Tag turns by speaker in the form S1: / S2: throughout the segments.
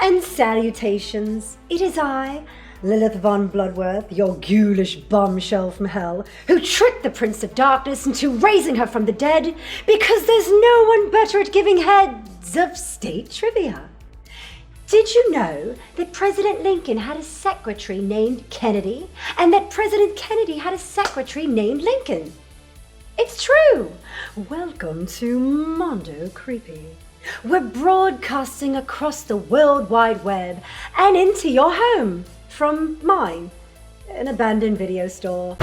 S1: and salutations. It is I, Lilith von Bloodworth, your ghoulish bombshell from hell, who tricked the Prince of Darkness into raising her from the dead because there's no one better at giving heads of state trivia. Did you know that President Lincoln had a secretary named Kennedy and that President Kennedy had a secretary named Lincoln? It's true. Welcome to Mondo Creepy. We're broadcasting across the World Wide Web and into your home from mine, an abandoned video store.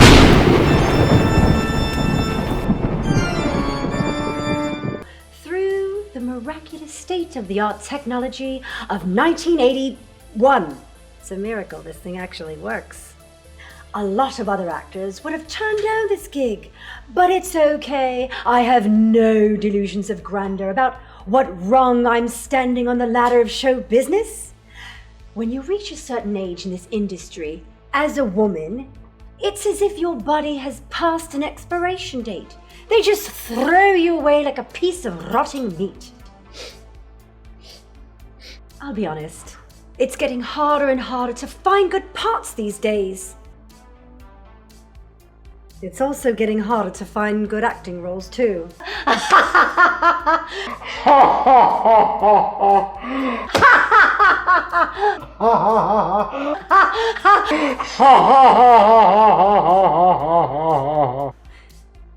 S1: Through the miraculous state-of-the-art technology of 1981. It's a miracle this thing actually works. A lot of other actors would have turned down this gig, but it's okay. I have no delusions of grandeur about what rung I'm standing on the ladder of show business. When you reach a certain age in this industry, as a woman, it's as if your body has passed an expiration date. They just throw you away like a piece of rotting meat. I'll be honest, it's getting harder and harder to find good parts these days. It's also getting harder to find good acting roles too.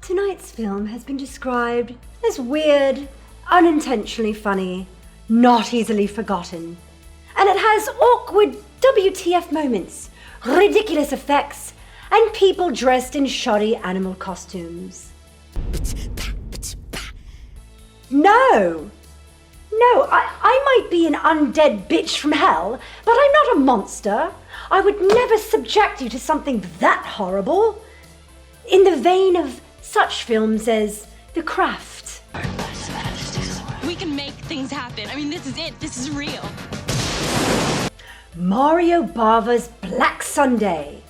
S1: Tonight's film has been described as weird, unintentionally funny, not easily forgotten. And it has awkward WTF moments, ridiculous effects, and people dressed in shoddy animal costumes. No, I might be an undead bitch from hell, but I'm not a monster. I would never subject you to something that horrible. In the vein of such films as The Craft.
S2: We can make things happen. I mean, this is it. This is real.
S1: Mario Bava's Black Sunday.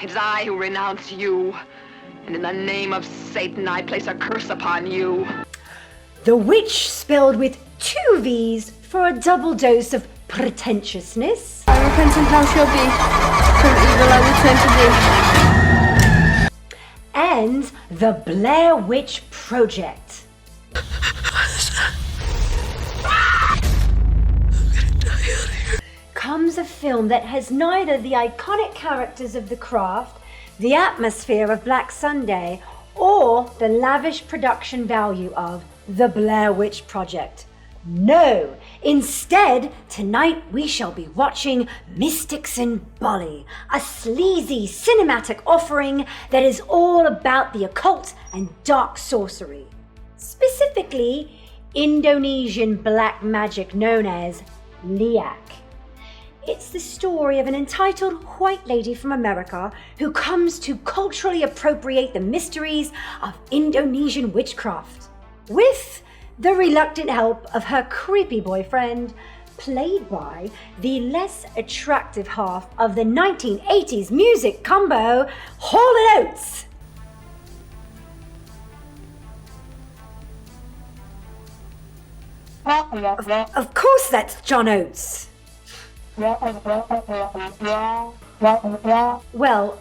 S3: It is I who renounce you, and in the name of Satan I place a curse upon you.
S1: The Witch, spelled with 2 V's for a double dose of pretentiousness.
S4: I repent and how shall be. From evil I return to thee.
S1: And The Blair Witch Project. Comes a film that has neither the iconic characters of The Craft, the atmosphere of Black Sunday, or the lavish production value of The Blair Witch Project. No! Instead, tonight we shall be watching Mystics in Bali, a sleazy cinematic offering that is all about the occult and dark sorcery. Specifically, Indonesian black magic known as liak. It's the story of an entitled white lady from America who comes to culturally appropriate the mysteries of Indonesian witchcraft, with the reluctant help of her creepy boyfriend, played by the less attractive half of the 1980s music combo, Hall & Oates. Of course that's John Oates. Well,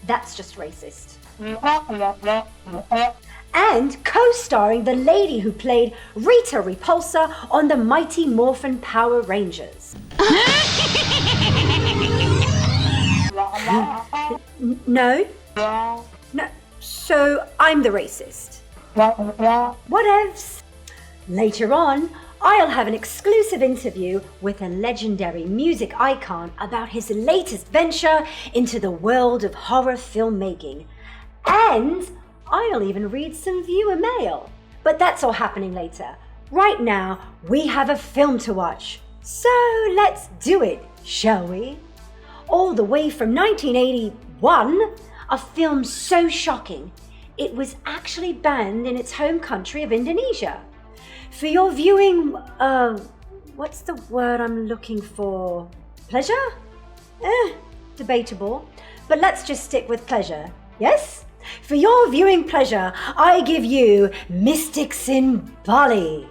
S1: that's just racist. And co-starring the lady who played Rita Repulsa on the Mighty Morphin Power Rangers. No? No. So I'm the racist. Whatevs. Later on, I'll have an exclusive interview with a legendary music icon about his latest venture into the world of horror filmmaking. And I'll even read some viewer mail. But that's all happening later. Right now, we have a film to watch. So let's do it, shall we? All the way from 1981, a film so shocking, it was actually banned in its home country of Indonesia. For your viewing, what's the word I'm looking for? Pleasure? Debatable. But let's just stick with pleasure, yes? For your viewing pleasure, I give you Mystics in Bali.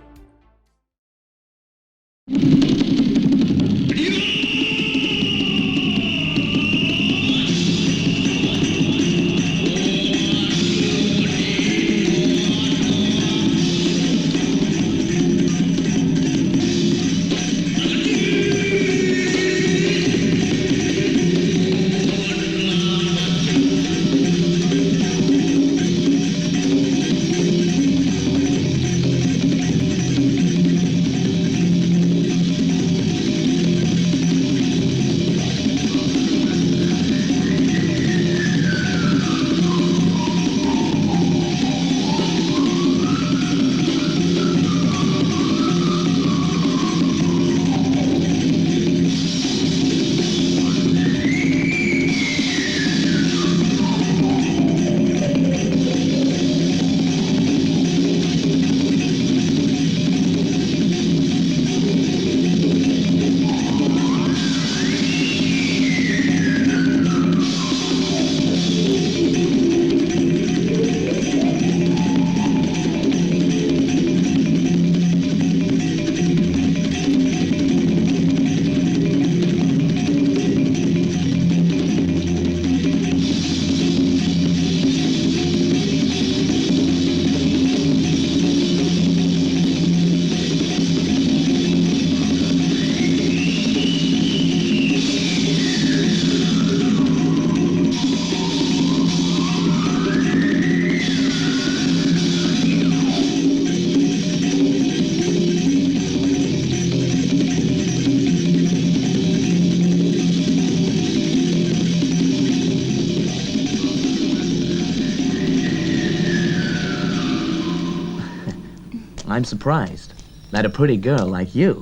S5: I'm surprised that a pretty girl like you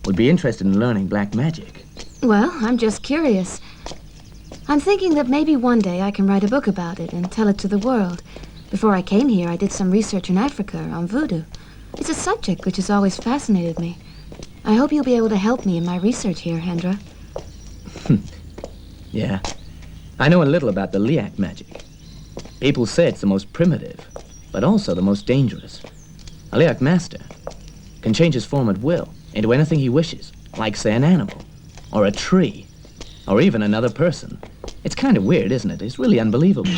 S5: would be interested in learning black magic.
S6: Well, I'm just curious. I'm thinking that maybe one day I can write a book about it and tell it to the world. Before I came here, I did some research in Africa on voodoo. It's a subject which has always fascinated me. I hope you'll be able to help me in my research here, Hendra.
S5: Yeah. I know a little about the Liak magic. People say it's the most primitive, but also the most dangerous. A Liak master can change his form at will into anything he wishes, like, say, an animal, or a tree, or even another person. It's kind of weird, isn't it? It's really unbelievable.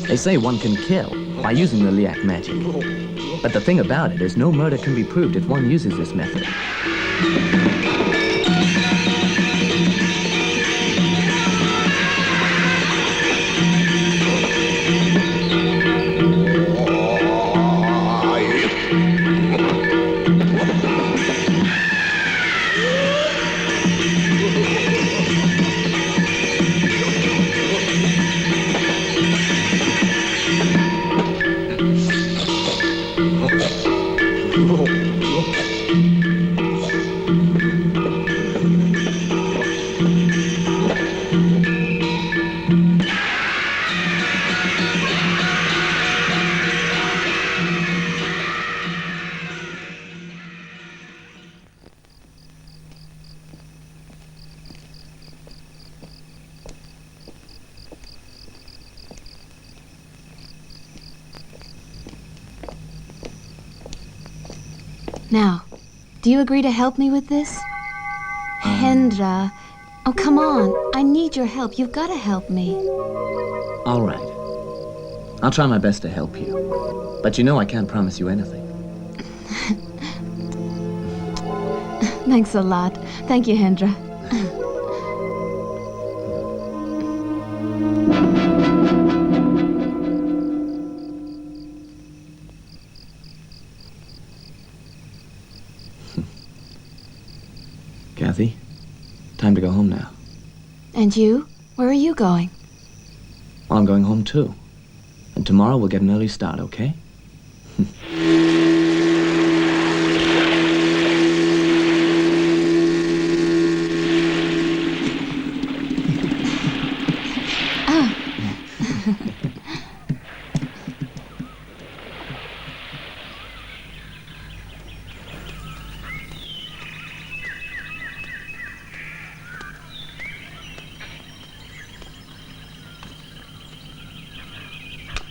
S5: They say one can kill by using the Liak magic. But the thing about it is no murder can be proved if one uses this method.
S6: Now, do you agree to help me with this? Hendra, oh, come on. I need your help. You've got to help me.
S5: All right. I'll try my best to help you. But you know I can't promise you anything.
S6: Thanks a lot. Thank you, Hendra.
S5: Kathy, time to go home now.
S6: And you? Where are you going?
S5: Well, I'm going home too. And tomorrow we'll get an early start, okay?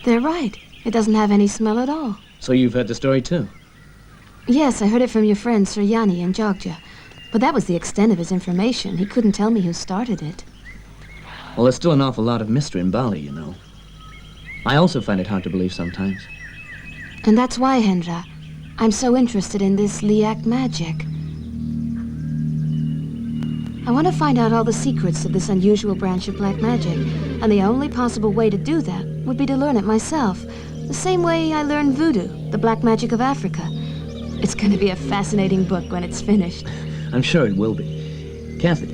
S6: They're right. It doesn't have any smell at all.
S5: So you've heard the story too?
S6: Yes, I heard it from your friend Sir Yanni in Jogja. But that was the extent of his information. He couldn't tell me who started it.
S5: Well, there's still an awful lot of mystery in Bali, you know. I also find it hard to believe sometimes.
S6: And that's why, Hendra, I'm so interested in this Liak magic. I want to find out all the secrets of this unusual branch of black magic, and the only possible way to do that would be to learn it myself, the same way I learned voodoo, the black magic of Africa. It's going to be a fascinating book when it's finished.
S5: I'm sure it will be. Kathy,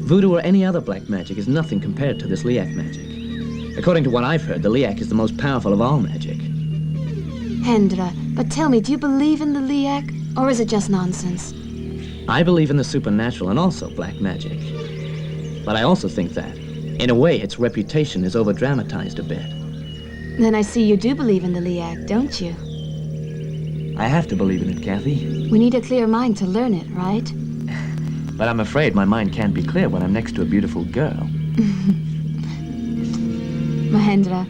S5: voodoo or any other black magic is nothing compared to this Liak magic. According to what I've heard, the Liak is the most powerful of all magic.
S6: Hendra, but tell me, do you believe in the Liak, or is it just nonsense?
S5: I believe in the supernatural and also black magic. But I also think that, in a way, its reputation is over-dramatized a bit.
S6: Then I see you do believe in the Liak, don't you?
S5: I have to believe in it, Kathy.
S6: We need a clear mind to learn it, right?
S5: But I'm afraid my mind can't be clear when I'm next to a beautiful girl.
S6: Mahendra,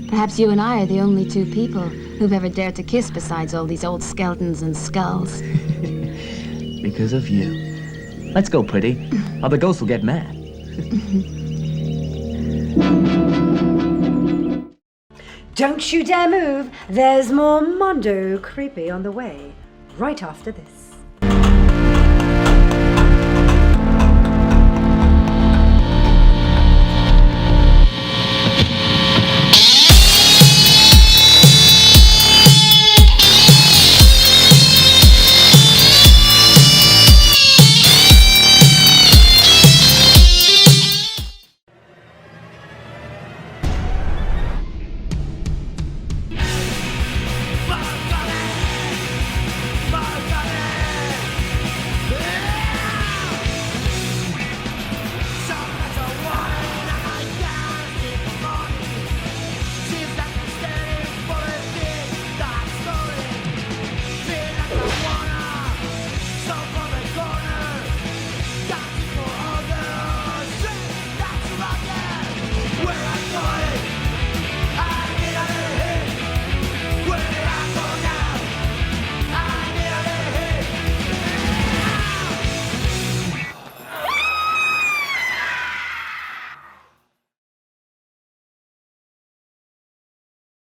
S6: perhaps you and I are the only two people who've ever dared to kiss besides all these old skeletons and skulls.
S5: Because of you. Let's go, pretty, or the ghost will get mad.
S1: don't you dare move. There's more Mondo creepy on the way, right after this.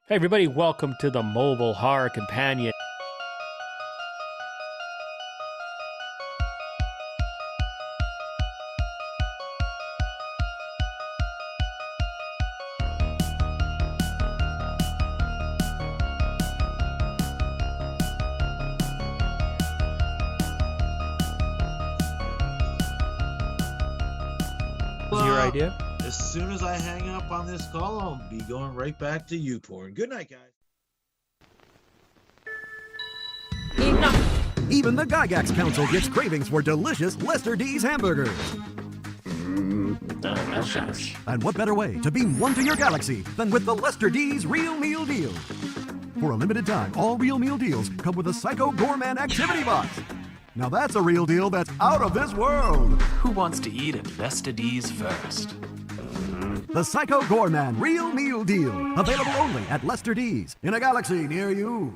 S7: Hey everybody, welcome to the Mobile Horror Companion. Your idea?
S8: As soon as I hang up on this call, I'll be going right back to YouPorn. Good night, guys.
S9: Enough! Even the Gygax Council gets cravings for delicious Lester D's hamburgers.
S7: Delicious.
S9: And what better way to beam one to your galaxy than with the Lester D's Real Meal Deal? For a limited time, all Real Meal Deals come with a Psycho Goreman activity box. Now that's a real deal that's out of this world.
S10: Who wants to eat at Lester D's first?
S9: The Psycho Goreman Real Meal Deal. Available only at Lester D's in a galaxy near you.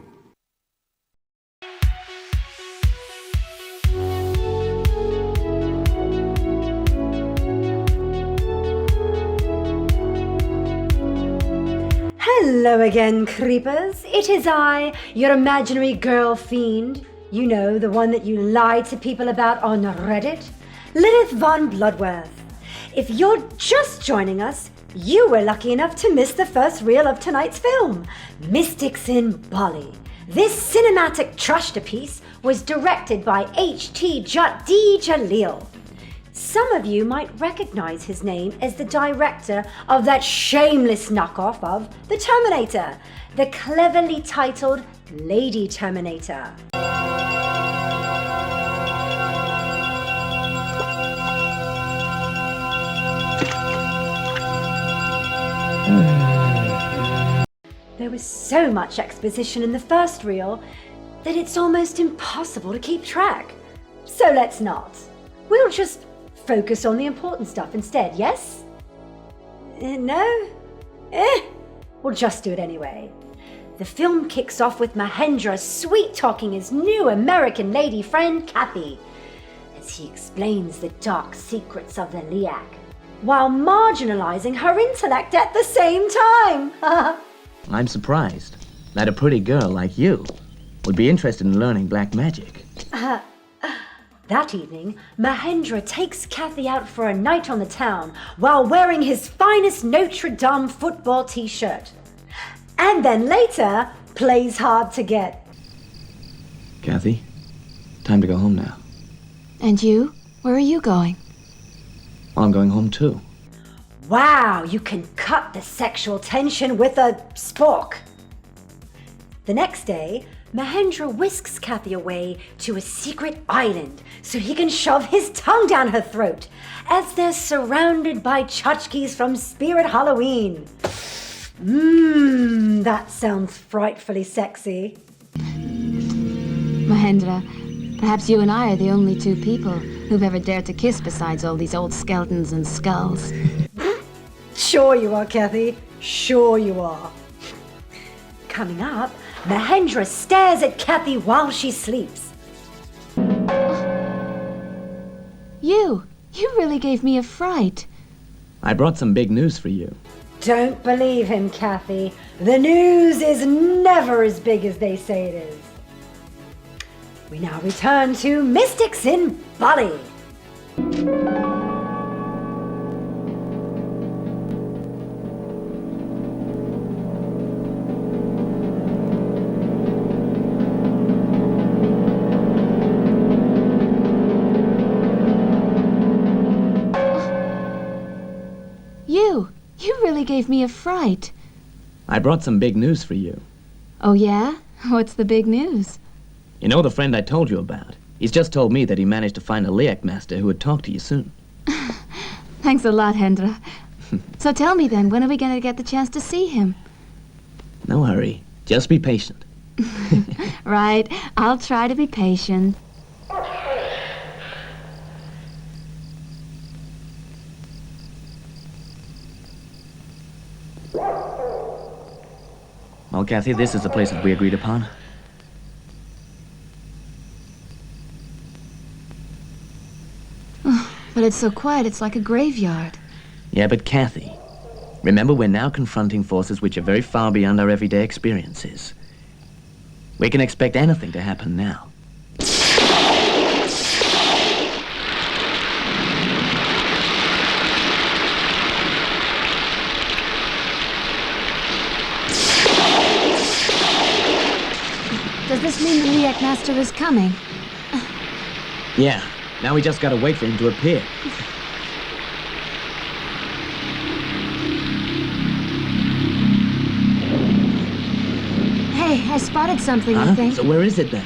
S1: Hello again, creepers. It is I, your imaginary girl fiend. You know, the one that you lie to people about on Reddit. Lilith von Bloodworth. If you're just joining us, you were lucky enough to miss the first reel of tonight's film, Mystics in Bali. This cinematic trashterpiece was directed by H.T. Jut-D. Jalil. Some of you might recognize his name as the director of that shameless knockoff of The Terminator, the cleverly titled Lady Terminator. There was so much exposition in the first reel that it's almost impossible to keep track. So let's not. We'll just focus on the important stuff instead, yes? No? We'll just do it anyway. The film kicks off with Mahendra sweet-talking his new American lady friend, Kathy, as he explains the dark secrets of the LIAC, while marginalizing her intellect at the same time.
S5: I'm surprised that a pretty girl like you would be interested in learning black magic.
S1: That evening, Mahendra takes Kathy out for a night on the town while wearing his finest Notre Dame football t-shirt. And then later, plays hard to get.
S5: Kathy, time to go home now.
S6: And you? Where are you going?
S5: Well, I'm going home too.
S1: Wow, you can cut the sexual tension with a spork. The next day, Mahendra whisks Kathy away to a secret island so he can shove his tongue down her throat as they're surrounded by tchotchkes from Spirit Halloween. That sounds frightfully sexy.
S6: Mahendra, perhaps you and I are the only two people who've ever dared to kiss besides all these old skeletons and skulls.
S1: Sure you are, Kathy. Sure you are. Coming up, Mahendra stares at Kathy while she sleeps.
S6: You really gave me a fright.
S5: I brought some big news for you.
S1: Don't believe him, Kathy. The news is never as big as they say it is. We now return to Mystics in Bali.
S6: You really gave me a fright.
S5: I brought some big news for you.
S6: Oh, yeah? What's the big news?
S5: You know the friend I told you about? He's just told me that he managed to find a Liak master who would talk to you soon.
S6: Thanks a lot, Hendra. So tell me then, when are we going to get the chance to see him?
S5: No hurry. Just be patient.
S6: Right. I'll try to be patient.
S5: Well, Kathy, this is the place that we agreed upon.
S6: But it's so quiet, it's like a graveyard.
S5: Yeah, but Kathy, remember we're now confronting forces which are very far beyond our everyday experiences. We can expect anything to happen now.
S6: Does this mean the Liak master is coming?
S5: Yeah, now we just gotta wait for him to appear.
S6: Hey, I spotted something, I think.
S5: So where is it then?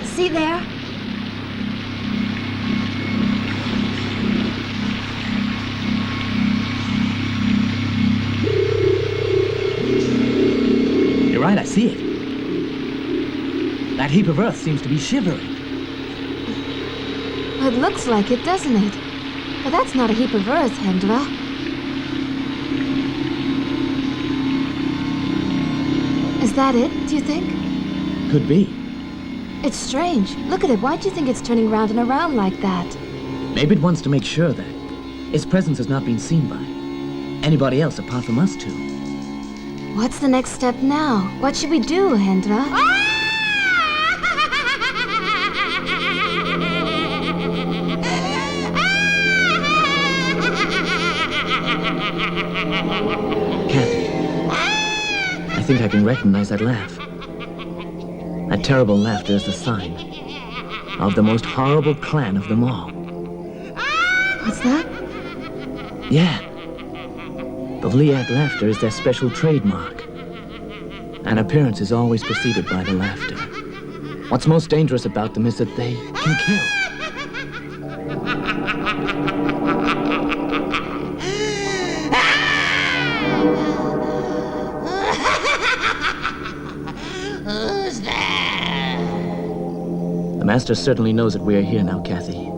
S6: See there?
S5: You're right, I see it. That heap of earth seems to be shivering.
S6: It looks like it, doesn't it? But that's not a heap of earth, Hendra. Is that it, do you think?
S5: Could be.
S6: It's strange. Look at it. Why do you think it's turning round and around like that?
S5: Maybe it wants to make sure that its presence has not been seen by anybody else apart from us two.
S6: What's the next step now? What should we do, Hendra?
S5: Kathy, I think I can recognize that laugh. That terrible laughter is the sign of the most horrible clan of them all.
S6: What's that?
S5: Yeah. The Liak laughter is their special trademark. An appearance is always preceded by the laughter. What's most dangerous about them is that they can kill.
S11: Who's there?
S5: The master certainly knows that we are here now, Kathy.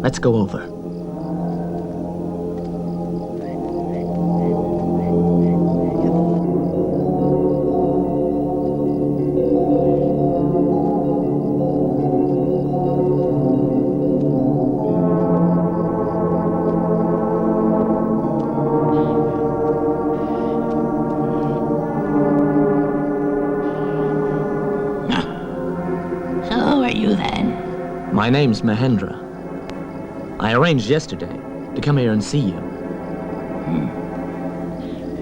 S5: Let's go over. My name's Mahendra. I arranged yesterday to come here and see you.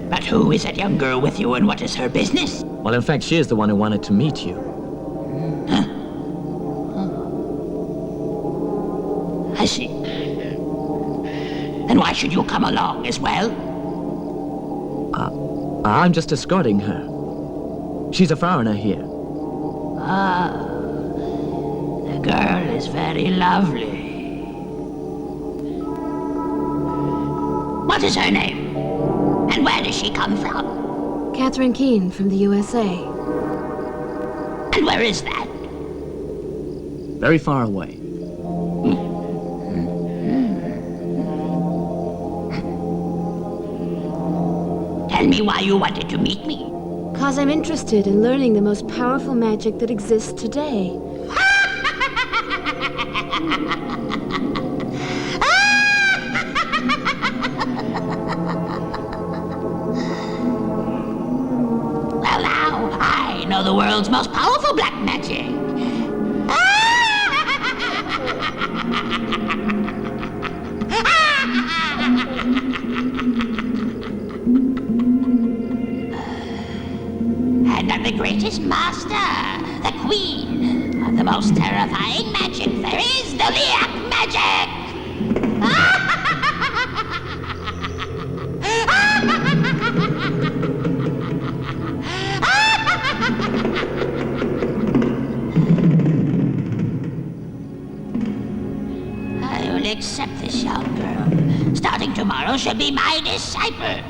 S11: But who is that young girl with you and what is her business?
S5: Well, in fact, she is the one who wanted to meet you.
S11: Huh? I see. Then why should you come along as well?
S5: I'm just escorting her. She's a foreigner here.
S11: Ah. The girl is very lovely. What is her name? And where does she come from?
S6: Catherine Keene from the USA.
S11: And where is that?
S5: Very far away.
S11: Tell me why you wanted to meet me.
S6: 'Cause I'm interested in learning the most powerful magic that exists today.
S11: most powerful black magic. And I'm the greatest master, the queen of the most terrifying magic there is, the Liak magic! I will accept this young girl. Starting tomorrow, she'll be my disciple.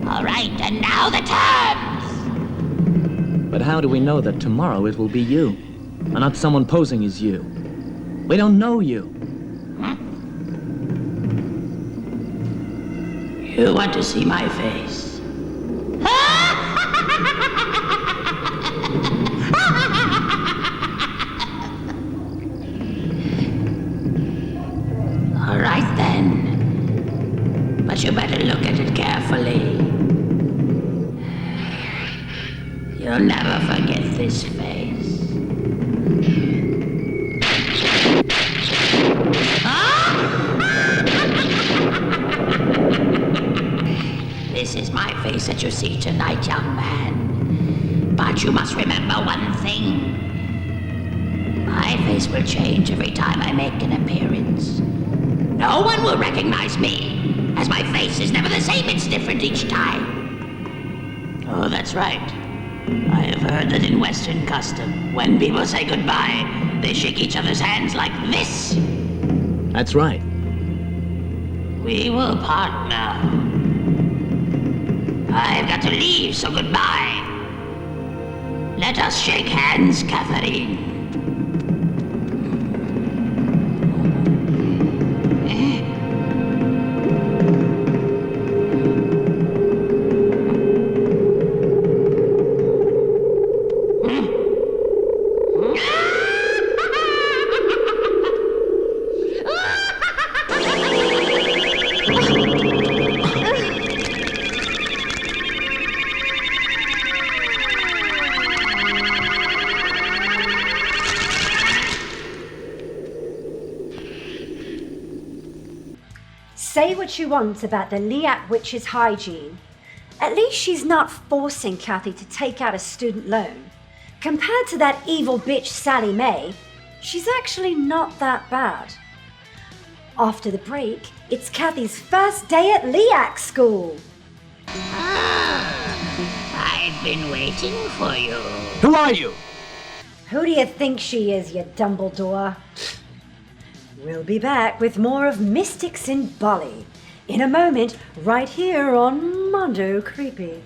S11: All right, and now the terms.
S5: But how do we know that tomorrow it will be you, and not someone posing as you? We don't know you.
S11: You want to see my face? All right then. But you better look at it carefully. You'll never forget this face. This is my face that you see tonight, young man. But you must remember one thing. My face will change every time I make an appearance. No one will recognize me, as my face is never the same, it's different each time. Oh, that's right. I have heard that in Western custom, when people say goodbye, they shake each other's hands like this.
S5: That's right.
S11: We will part now. I've got to leave, so goodbye. Let us shake hands, Catherine.
S1: Say what you want about the Liak witch's hygiene. At least she's not forcing Kathy to take out a student loan. Compared to that evil bitch Sally Mae, she's actually not that bad. After the break, it's Kathy's first day at Liak school.
S11: I've been waiting for you.
S5: Who are you?
S1: Who do you think she is, you Dumbledore? We'll be back with more of Mystics in Bali in a moment, right here on Mondo Creepy.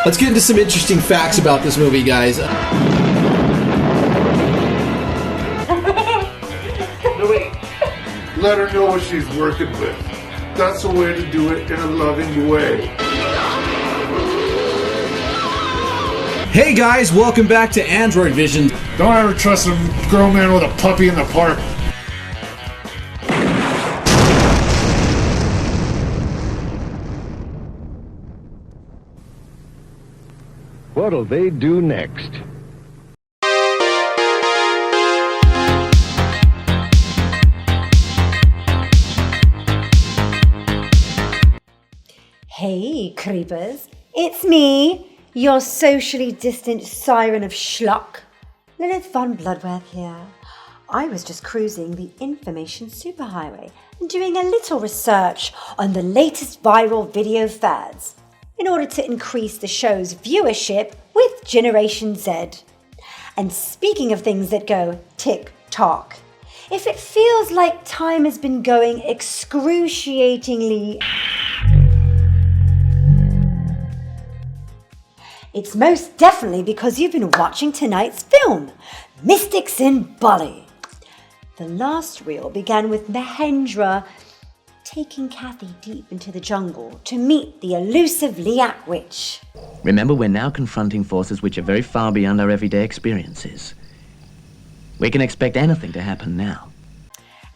S12: Let's get into some interesting facts about this movie, guys.
S13: No, wait. Let her know what she's working with. That's the way to do it in a loving way.
S12: Hey guys, welcome back to Android Vision.
S13: Don't ever trust a girl man with a puppy in the park.
S14: What'll they do next?
S1: Hey, creepers. It's me, your socially distant siren of schlock, Lilith von Bloodworth here. I was just cruising the information superhighway and doing a little research on the latest viral video fads in order to increase the show's viewership with Generation Z. And speaking of things that go tick-tock, if it feels like time has been going excruciatingly, it's most definitely because you've been watching tonight's film, Mystics in Bali. The last reel began with Mahendra taking Kathy deep into the jungle to meet the elusive Liak witch.
S5: Remember, we're now confronting forces which are very far beyond our everyday experiences. We can expect anything to happen now.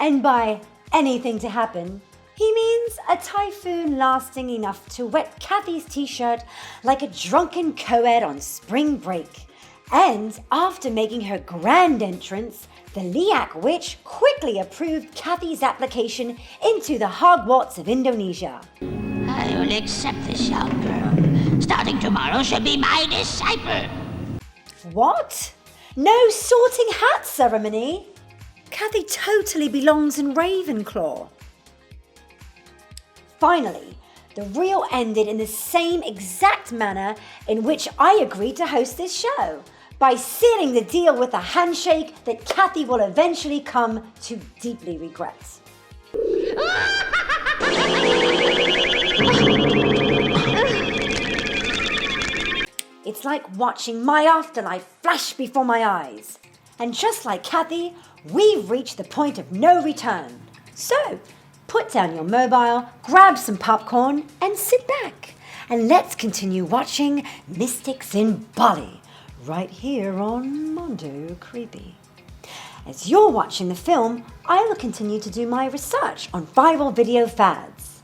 S1: And by anything to happen, he means a typhoon lasting enough to wet Kathy's t-shirt like a drunken co-ed on spring break. And after making her grand entrance, the Liak witch quickly approved Kathy's application into the Hogwarts of Indonesia.
S11: I will accept this young girl. Starting tomorrow, she'll be my disciple.
S1: What? No sorting hat ceremony? Kathy totally belongs in Ravenclaw. Finally, the reel ended in the same exact manner in which I agreed to host this show, by sealing the deal with a handshake that Kathy will eventually come to deeply regret. It's like watching my afterlife flash before my eyes. And just like Kathy, we've reached the point of no return. So, put down your mobile, grab some popcorn, and sit back. And let's continue watching Mystics in Bali, right here on Mondo Creepy. As you're watching the film, I will continue to do my research on viral video fads.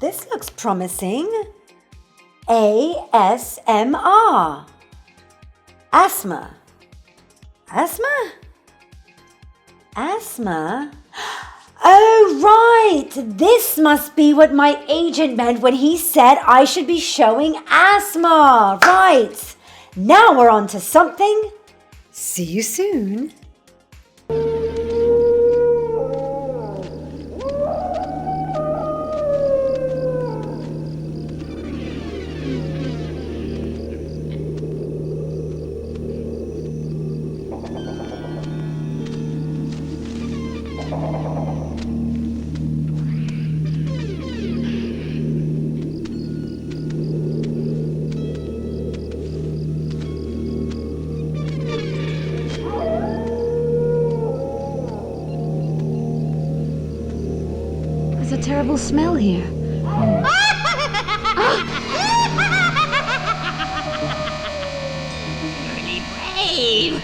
S1: This looks promising. ASMR. Asthma. Asthma? Asthma? Oh, right! This must be what my agent meant when he said I should be showing asthma. Right! Now we're on to something. See you soon.
S6: There's a terrible smell here.
S11: Really brave.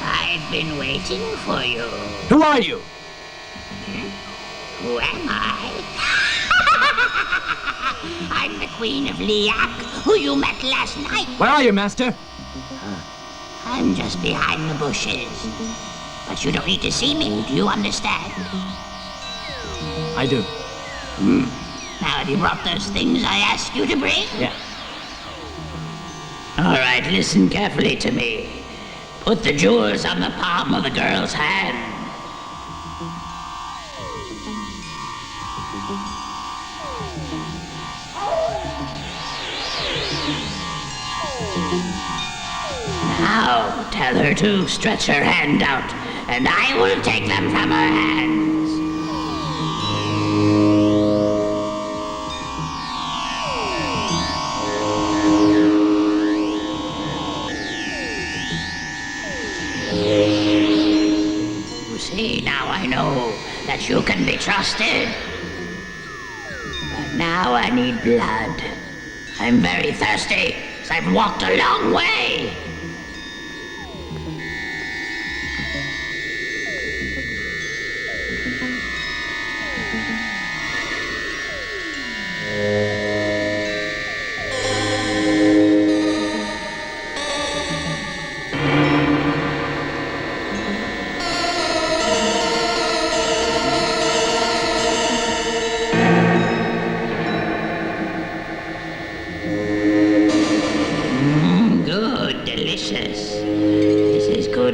S11: I've been waiting for you.
S5: Who are you?
S11: Who am I? I'm the Queen of Liak, who you met last night.
S5: Where are you, Master?
S11: I'm just behind the bushes. But you don't need to see me, do you understand?
S5: I do.
S11: Now, have you brought those things I asked you to bring?
S5: Yeah.
S11: All right, listen carefully to me. Put the jewels on the palm of the girl's hand. Now, tell her to stretch her hand out, and I will take them from her hands. You see, now I know that you can be trusted. But now I need blood. I'm very thirsty, so I've walked a long way.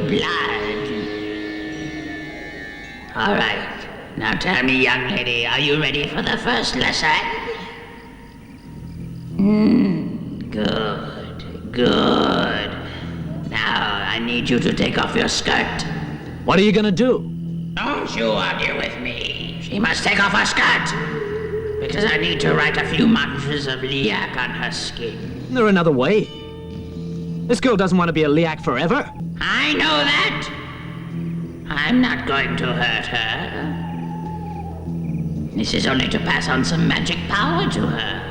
S11: blood. All right. Now tell me, young lady, are you ready for the first lesson? Good. Now, I need you to take off your skirt.
S5: What are you gonna do?
S11: Don't you argue with me. She must take off her skirt. Because I need to write a few mantras of liac on her skin.
S5: Is there another way? This girl doesn't want to be a liac forever.
S11: I know that. I'm not going to hurt her. This is only to pass on some magic power to her.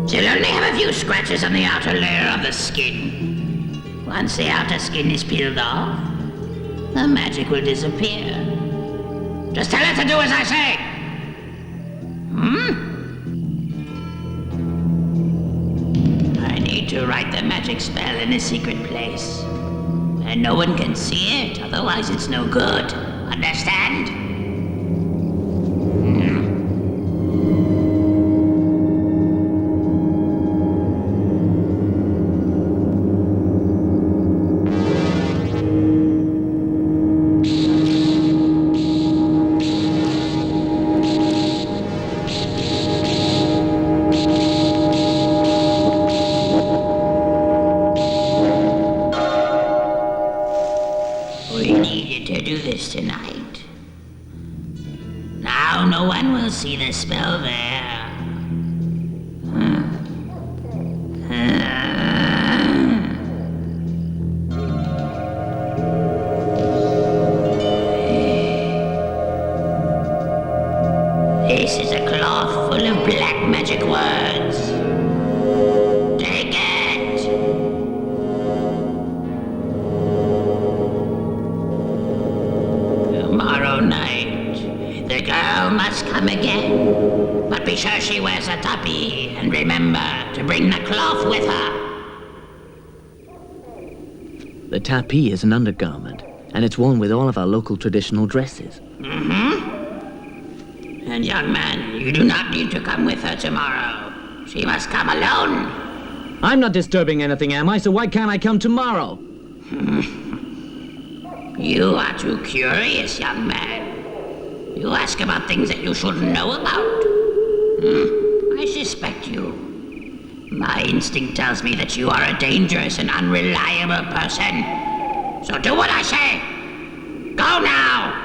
S11: She'll only have a few scratches on the outer layer of the skin. Once the outer skin is peeled off, the magic will disappear. Just tell her to do as I say. I need to write the magic spell in a secret place. And no one can see it, otherwise it's no good. Understand? Tonight. Now no one will see the spell there. This is a cloth full of black magic words. Take it. Tomorrow night, the girl must come again. But be sure she wears a tuppy, and remember to bring the cloth with her.
S5: The tapis is an undergarment, and it's worn with all of our local traditional dresses.
S11: And young man, you do not need to come with her tomorrow. She must come alone.
S5: I'm not disturbing anything, am I? So why can't I come tomorrow?
S11: You are too curious, young man. You ask about things that you shouldn't know about. I suspect you. My instinct tells me that you are a dangerous and unreliable person. So do what I say. Go now!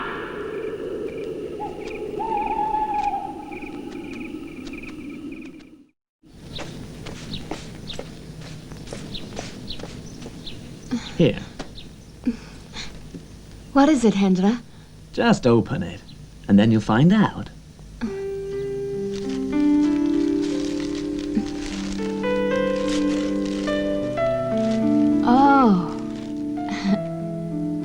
S5: Here.
S6: What is it, Hendra?
S5: Just open it, and then you'll find out.
S6: Oh.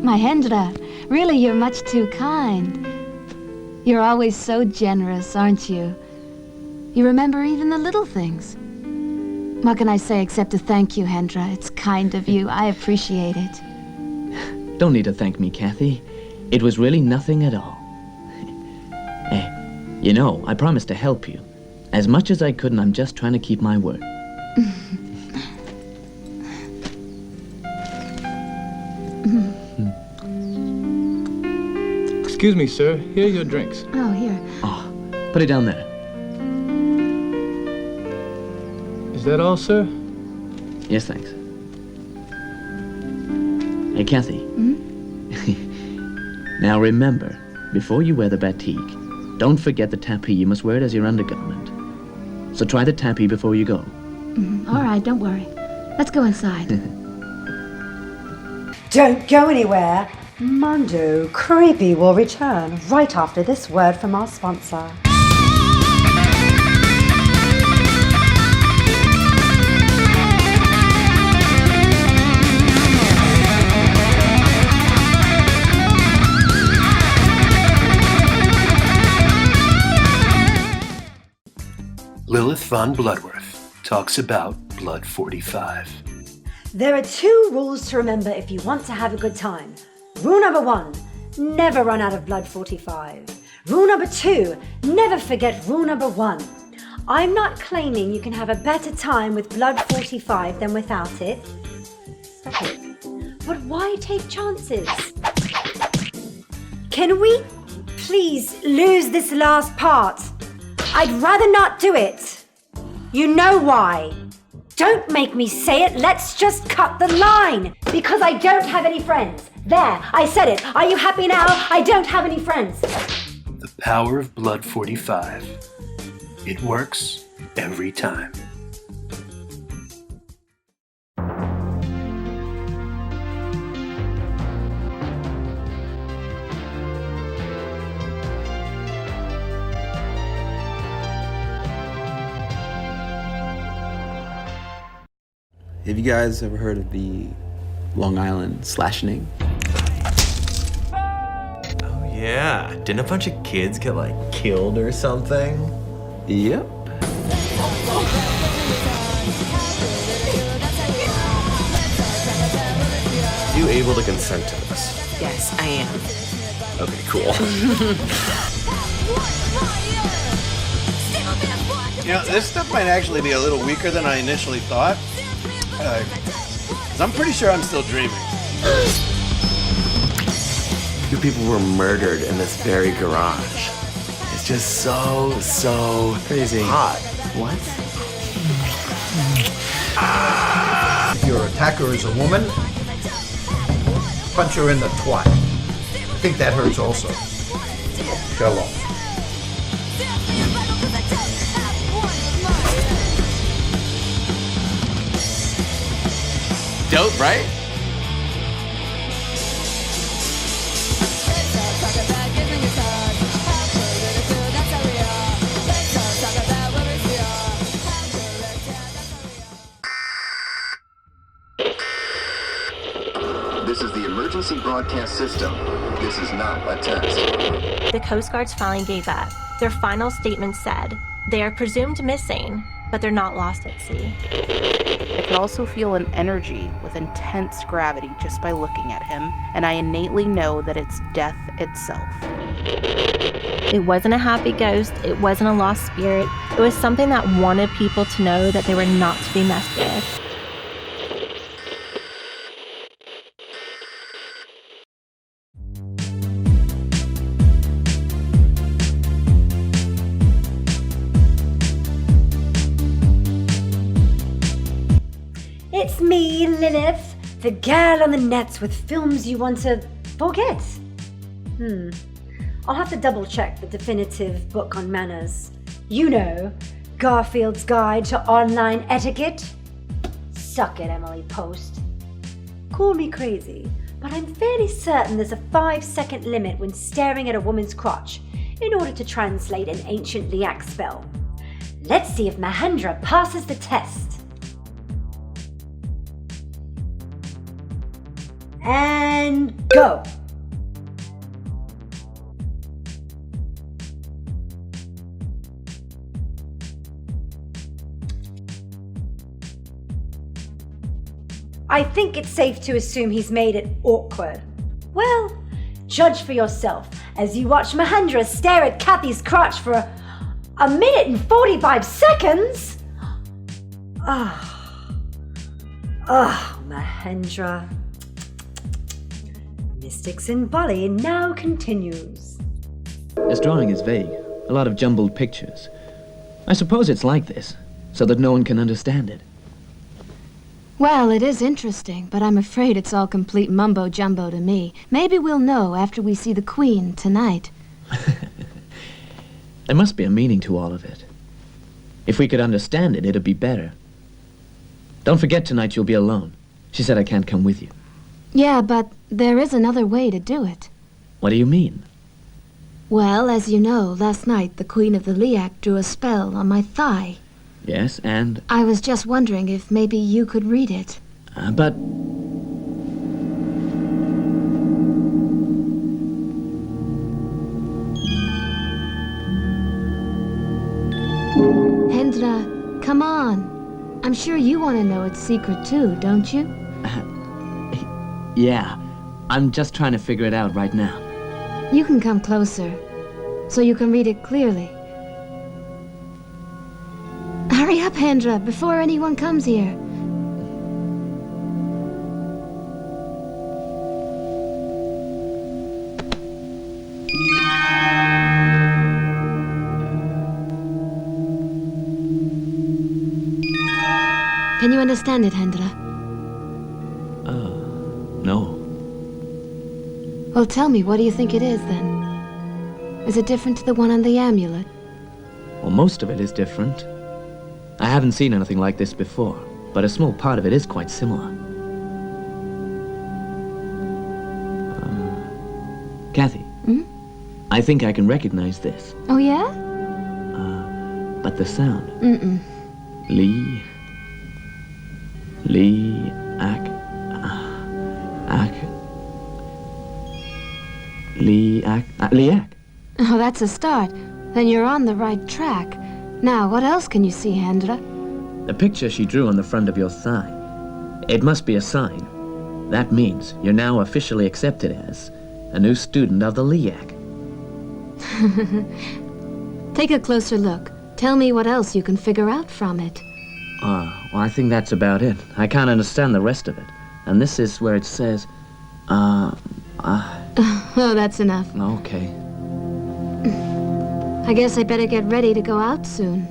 S6: My Hendra, really, you're much too kind. You're always so generous, aren't you? You remember even the little things. What can I say except to thank you, Hendra? It's kind of you. I appreciate it.
S5: Don't need to thank me, Kathy. It was really nothing at all. Hey, you know, I promised to help you. As much as I could, and I'm just trying to keep my word.
S14: Excuse me, sir. Here are your drinks.
S6: Oh, here.
S5: Oh, put it down there.
S14: Is that all, sir?
S5: Yes, thanks. Hey, Kathy. Now remember, before you wear the batik, don't forget the tapis. You must wear it as your undergarment. So try the tapis before you go.
S6: All right, don't worry. Let's go inside.
S1: Don't go anywhere. Mondo Creepy will return right after this word from our sponsor.
S15: Lilith von Bloodworth talks about Blood 45.
S1: There are 2 rules to remember if you want to have a good time. Rule number 1, never run out of Blood 45. Rule number 2, never forget rule number 1. I'm not claiming you can have a better time with Blood 45 than without it. Stop it. But why take chances? Can we please lose this last part? I'd rather not do it. You know why. Don't make me say it. Let's just cut the line. Because I don't have any friends. There, I said it. Are you happy now? I don't have any friends.
S15: The power of Blood 45. It works every time.
S16: Have you guys ever heard of the Long Island SLASHENING?
S17: Oh yeah, didn't a bunch of kids get like killed or something?
S16: Yep.
S17: Are you able to consent to this?
S18: Yes, I am.
S17: Okay, cool.
S19: You know, this stuff might actually be a little weaker than I initially thought. 'Cause I'm pretty sure I'm still dreaming.
S17: 2 people were murdered in this very garage. It's just so
S19: Crazy.
S17: hot. What?
S20: If your attacker is a woman, punch her in the twat. I think that hurts also. Shalom.
S19: Dope, right?
S21: This is the emergency broadcast system. This is not a test.
S22: The Coast Guards finally gave up. Their final statement said, they are presumed missing, but they're not lost at sea.
S23: I can also feel an energy with intense gravity just by looking at him, and I innately know that it's death itself.
S22: It wasn't a happy ghost, it wasn't a lost spirit, it was something that wanted people to know that they were not to be messed with.
S1: It's me, Lilith, the girl on the nets with films you want to forget. I'll have to double check the definitive book on manners. You know, Garfield's Guide to Online Etiquette. Suck it, Emily Post. Call me crazy, but I'm fairly certain there's a 5-second limit when staring at a woman's crotch in order to translate an ancient Liak spell. Let's see if Mahendra passes the test. And go! I think it's safe to assume he's made it awkward. Well, judge for yourself as you watch Mahendra stare at Kathy's crotch for a minute and 45 seconds. Mahendra. Mystics in Bali now continues.
S5: This drawing is vague. A lot of jumbled pictures. I suppose it's like this, so that no one can understand it.
S6: Well, it is interesting, but I'm afraid it's all complete mumbo-jumbo to me. Maybe we'll know after we see the Queen tonight.
S5: There must be a meaning to all of it. If we could understand it, it'd be better. Don't forget tonight you'll be alone. She said I can't come with you.
S6: Yeah, but there is another way to do it.
S5: What do you mean?
S6: Well, as you know, last night the Queen of the Liak drew a spell on my thigh.
S5: Yes, and...
S6: I was just wondering if maybe you could read it.
S5: But...
S6: Hendra, come on. I'm sure you want to know its secret too, don't you?
S5: Yeah, I'm just trying to figure it out right now.
S6: You can come closer, so you can read it clearly. Hurry up, Hendra, before anyone comes here. you understand it, Hendra?
S5: No.
S6: Well, tell me, what do you think it is, then? Is it different to the one on the amulet?
S5: Well, most of it is different. I haven't seen anything like this before, but a small part of it is quite similar. Kathy, I think I can recognize this,
S6: Oh, yeah?
S5: but the sound.
S6: Mm-mm.
S5: Lee, Ak, Liak.
S6: Oh, that's a start. Then you're on the right track. Now, what else can you see, Hendra?
S5: The picture she drew on the front of your thigh. It must be a sign. That means you're now officially accepted as a new student of the Liak.
S6: Take a closer look. Tell me what else you can figure out from it.
S5: Well, I think that's about it. I can't understand the rest of it. And this is where it says,
S6: Oh, that's enough.
S5: Okay.
S6: I guess I better get ready to go out soon.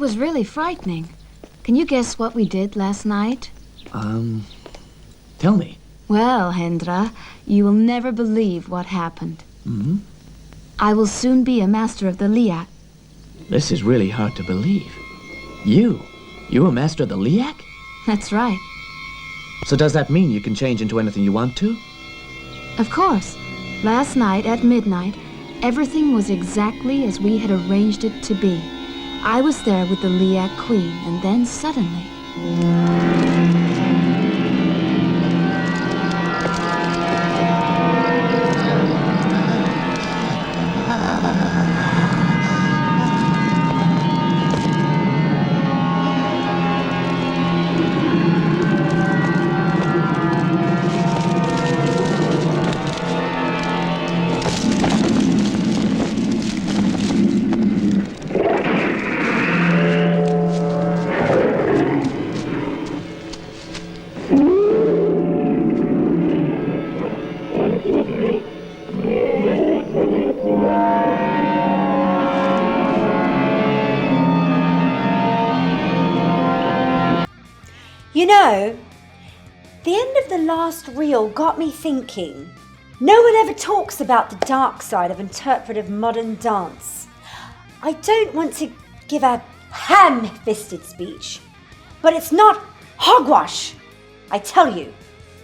S6: was really frightening. Can you guess what we did last night?
S5: Tell me.
S6: Well, Hendra, you will never believe what happened.
S5: Hmm?
S6: I will soon be a master of the Liak.
S5: This is really hard to believe. You're a master of the Liak?
S6: That's right.
S5: So does that mean you can change into anything you want to?
S6: Of course. Last night at midnight, everything was exactly as we had arranged it to be. I was there with the Liak Queen, and then suddenly...
S1: You know, the end of the last reel got me thinking. No one ever talks about the dark side of interpretive modern dance. I don't want to give a ham-fisted speech, but it's not hogwash, I tell you.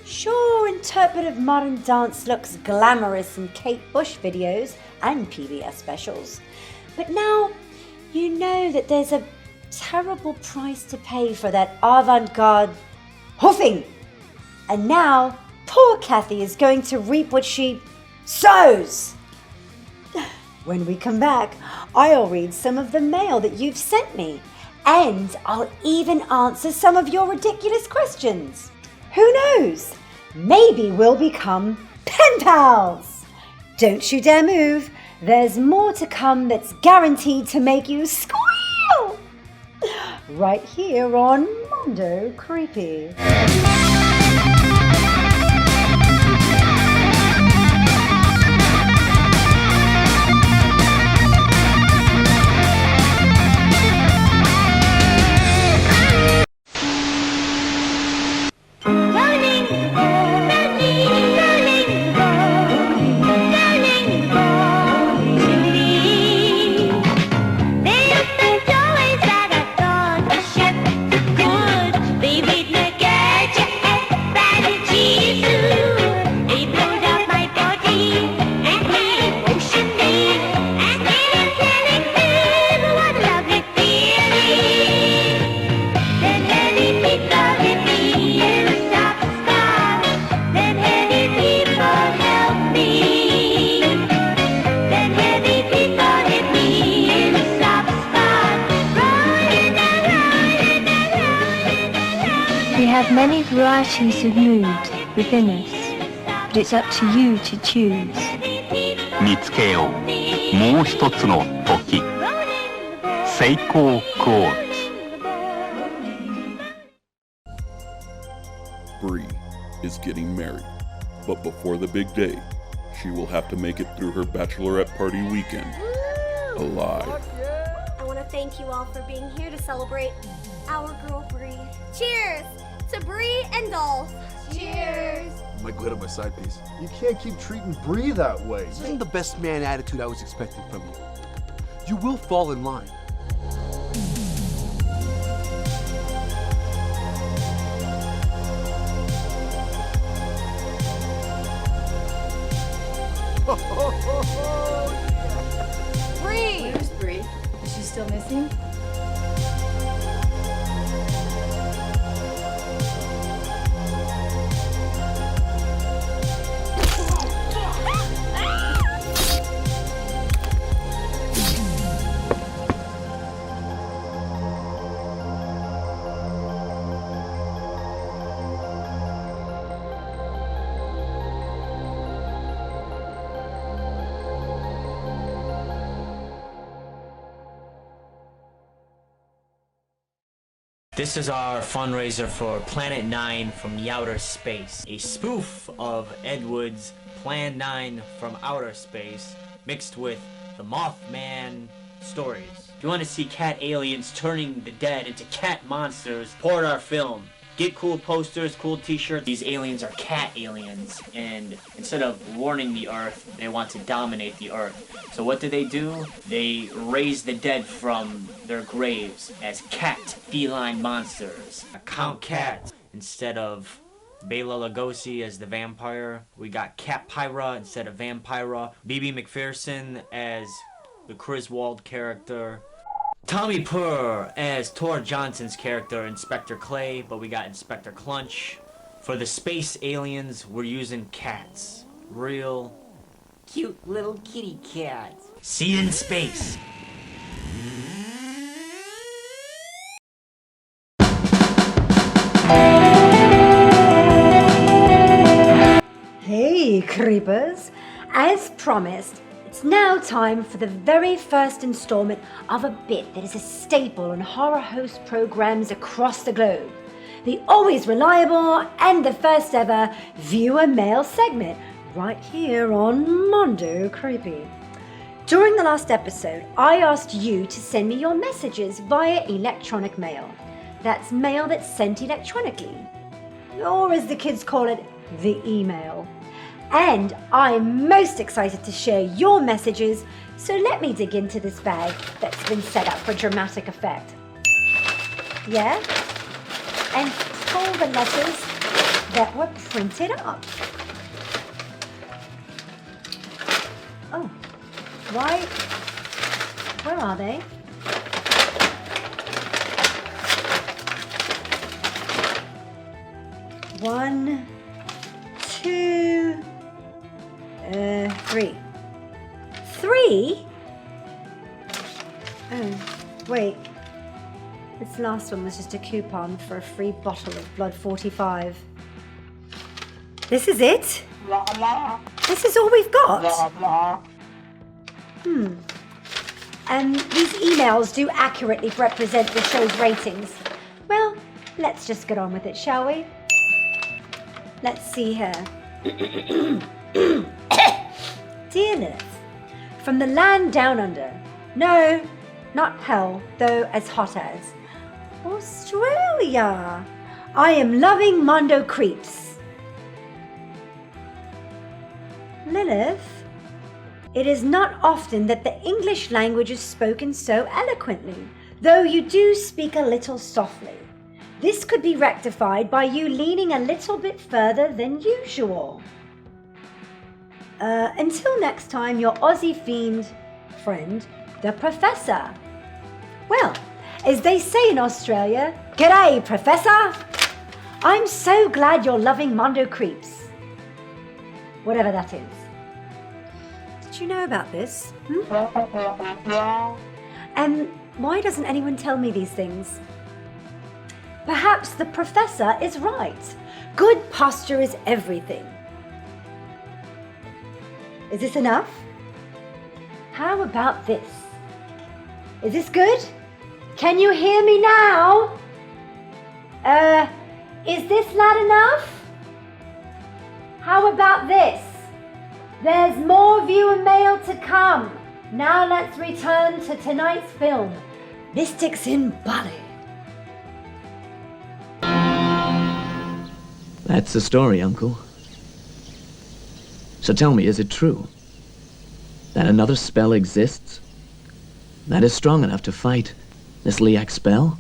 S1: Sure, interpretive modern dance looks glamorous in Kate Bush videos and PBS specials, but now you know that there's a terrible price to pay for that avant-garde hoofing. And now, poor Kathy is going to reap what she sows. When we come back, I'll read some of the mail that you've sent me, and I'll even answer some of your ridiculous questions. Who knows? Maybe we'll become pen pals. Don't you dare move. There's more to come that's guaranteed to make you squeal. Right here on Mondo Creepy.
S22: Many varieties of mood within us, but it's up to you to choose.
S2: 見つけようもう一つの時セイコークォーツ
S3: Bree is getting married, but before the big day, she will have to make it through her bachelorette party weekend alive.
S18: I want to thank you all for being here to celebrate our girl Bree. Cheers to Bree and Dolph. Cheers.
S20: My glitter, my side piece. You can't keep treating Bree that way.
S24: This isn't the best man attitude I was expecting from you. You will fall in line.
S18: Bree!
S4: Where's Bree? Is she still missing?
S25: This is our fundraiser for Planet 9 from Outer Space, a spoof of Ed Wood's Plan 9 from Outer Space, mixed with the Mothman stories. If you want to see cat aliens turning the dead into cat monsters, support our film. Get cool posters, cool t-shirts. These aliens are cat aliens, and instead of warning the Earth, they want to dominate the Earth. So what do? They raise the dead from their graves as cat feline monsters. Count Cat instead of Bela Lugosi as the vampire. We got Cat Pyra instead of Vampira. BB McPherson as the Griswold character. Tommy Purr as Tor Johnson's character, Inspector Clay, but we got Inspector Clunch. For the space aliens, we're using cats. Real cute little kitty cats. See you in space.
S1: Hey, creepers! As promised, it's now time for the very first installment of a bit that is a staple on horror host programs across the globe. The always reliable and the first ever viewer mail segment right here on Mondo Creepy. During the last episode, I asked you to send me your messages via electronic mail. That's mail that's sent electronically. Or as the kids call it, the email. And I'm most excited to share your messages, so let me dig into this bag that's been set up for dramatic effect. Yeah? And pull the letters that were printed up. Oh, why? Where are they? One, two, three. Three? Oh, wait. This last one was just a coupon for a free bottle of Blood 45. This is it? This is all we've got? And these emails do accurately represent the show's ratings. Well, let's just get on with it, shall we? Let's see here. Dear Lilith, from the land down under. No, not hell, though as hot as. Australia. I am loving Mondo Creeps. Lilith, it is not often that the English language is spoken so eloquently, though you do speak a little softly. This could be rectified by you leaning a little bit further than usual. Until next time, your Aussie fiend friend, the Professor. Well, as they say in Australia, g'day, Professor! I'm so glad you're loving Mondo Creeps. Whatever that is. Did you know about this? And why doesn't anyone tell me these things? Perhaps the Professor is right. Good posture is everything. Is this enough? How about this? Is this good? Can you hear me now? Is this loud enough? How about this? There's more viewer mail to come. Now let's return to tonight's film, Mystics in Bali.
S5: That's the story, Uncle. So tell me, is it true that another spell exists that is strong enough to fight this Liak spell?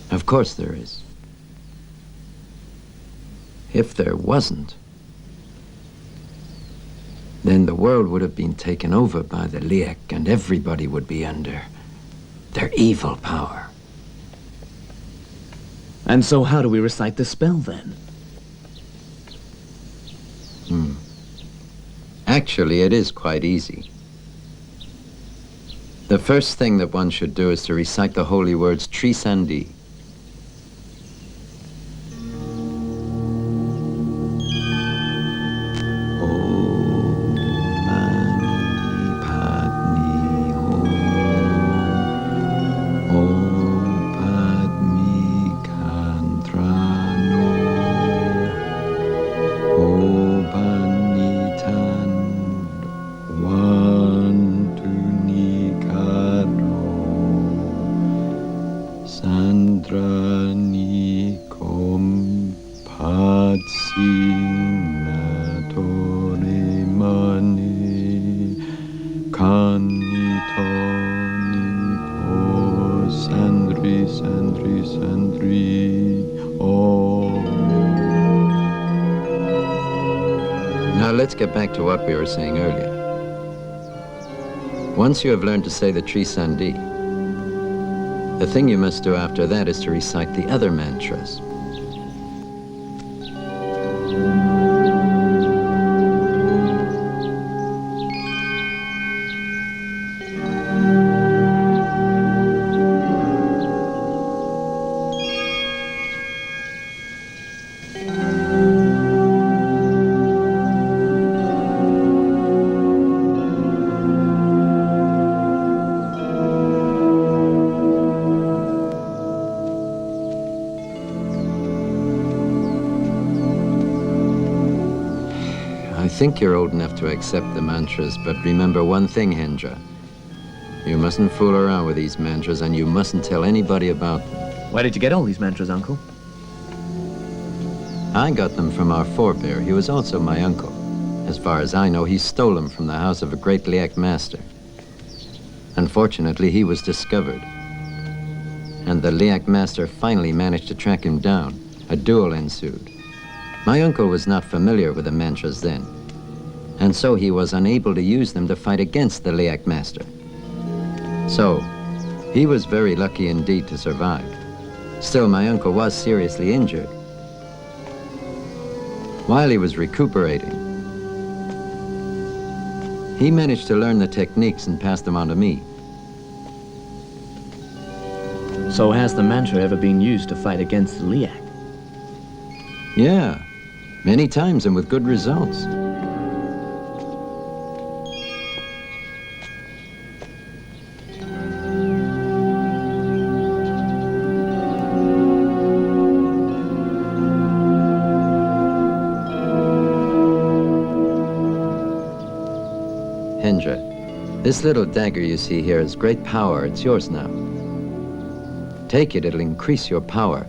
S7: Of course there is. If there wasn't, then the world would have been taken over by the Liak and everybody would be under their evil power.
S5: And so how do we recite the spell, then?
S7: Actually, it is quite easy. The first thing that one should do is to recite the holy words Trisandi. Andrani compatsinatore mani canitoni po sandri oh. Now let's get back to what we were saying earlier. Once you have learned to say the Trisandi, the thing you must do after that is to recite the other mantras. I think you're old enough to accept the mantras, but remember one thing, Hendra. You mustn't fool around with these mantras, and you mustn't tell anybody about them.
S5: Where did you get all these mantras, Uncle?
S7: I got them from our forebear. He was also my uncle. As far as I know, he stole them from the house of a great Liak master. Unfortunately, he was discovered. And the Liak master finally managed to track him down. A duel ensued. My uncle was not familiar with the mantras then, and so he was unable to use them to fight against the Liak master. So, he was very lucky indeed to survive. Still, my uncle was seriously injured. While he was recuperating, he managed to learn the techniques and pass them on to me.
S5: So has the mantra ever been used to fight against the Liak?
S7: Yeah, many times and with good results. Hendra, this little dagger you see here has great power. It's yours now. Take it, it'll increase your power.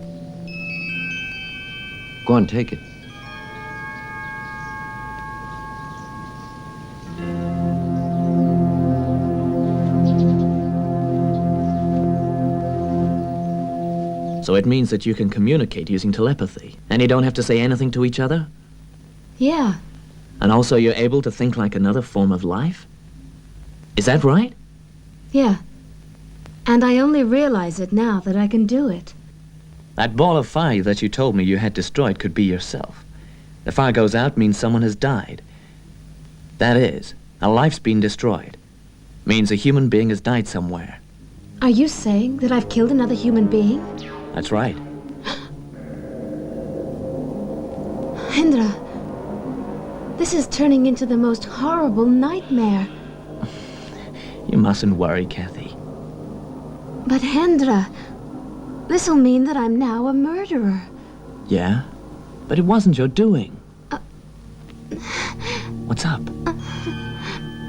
S7: Go on, take it.
S5: So it means that you can communicate using telepathy, and you don't have to say anything to each other?
S6: Yeah.
S5: And also you're able to think like another form of life? Is that right?
S6: Yeah. And I only realize it now that I can do it.
S5: That ball of fire that you told me you had destroyed could be yourself. The fire goes out means someone has died. That is, a life's been destroyed. Means a human being has died somewhere.
S6: Are you saying that I've killed another human being?
S5: That's right.
S6: Hendra, this is turning into the most horrible nightmare.
S5: You mustn't worry, Kathy.
S6: But Hendra, this'll mean that I'm now a murderer.
S5: Yeah? But it wasn't your doing. What's up?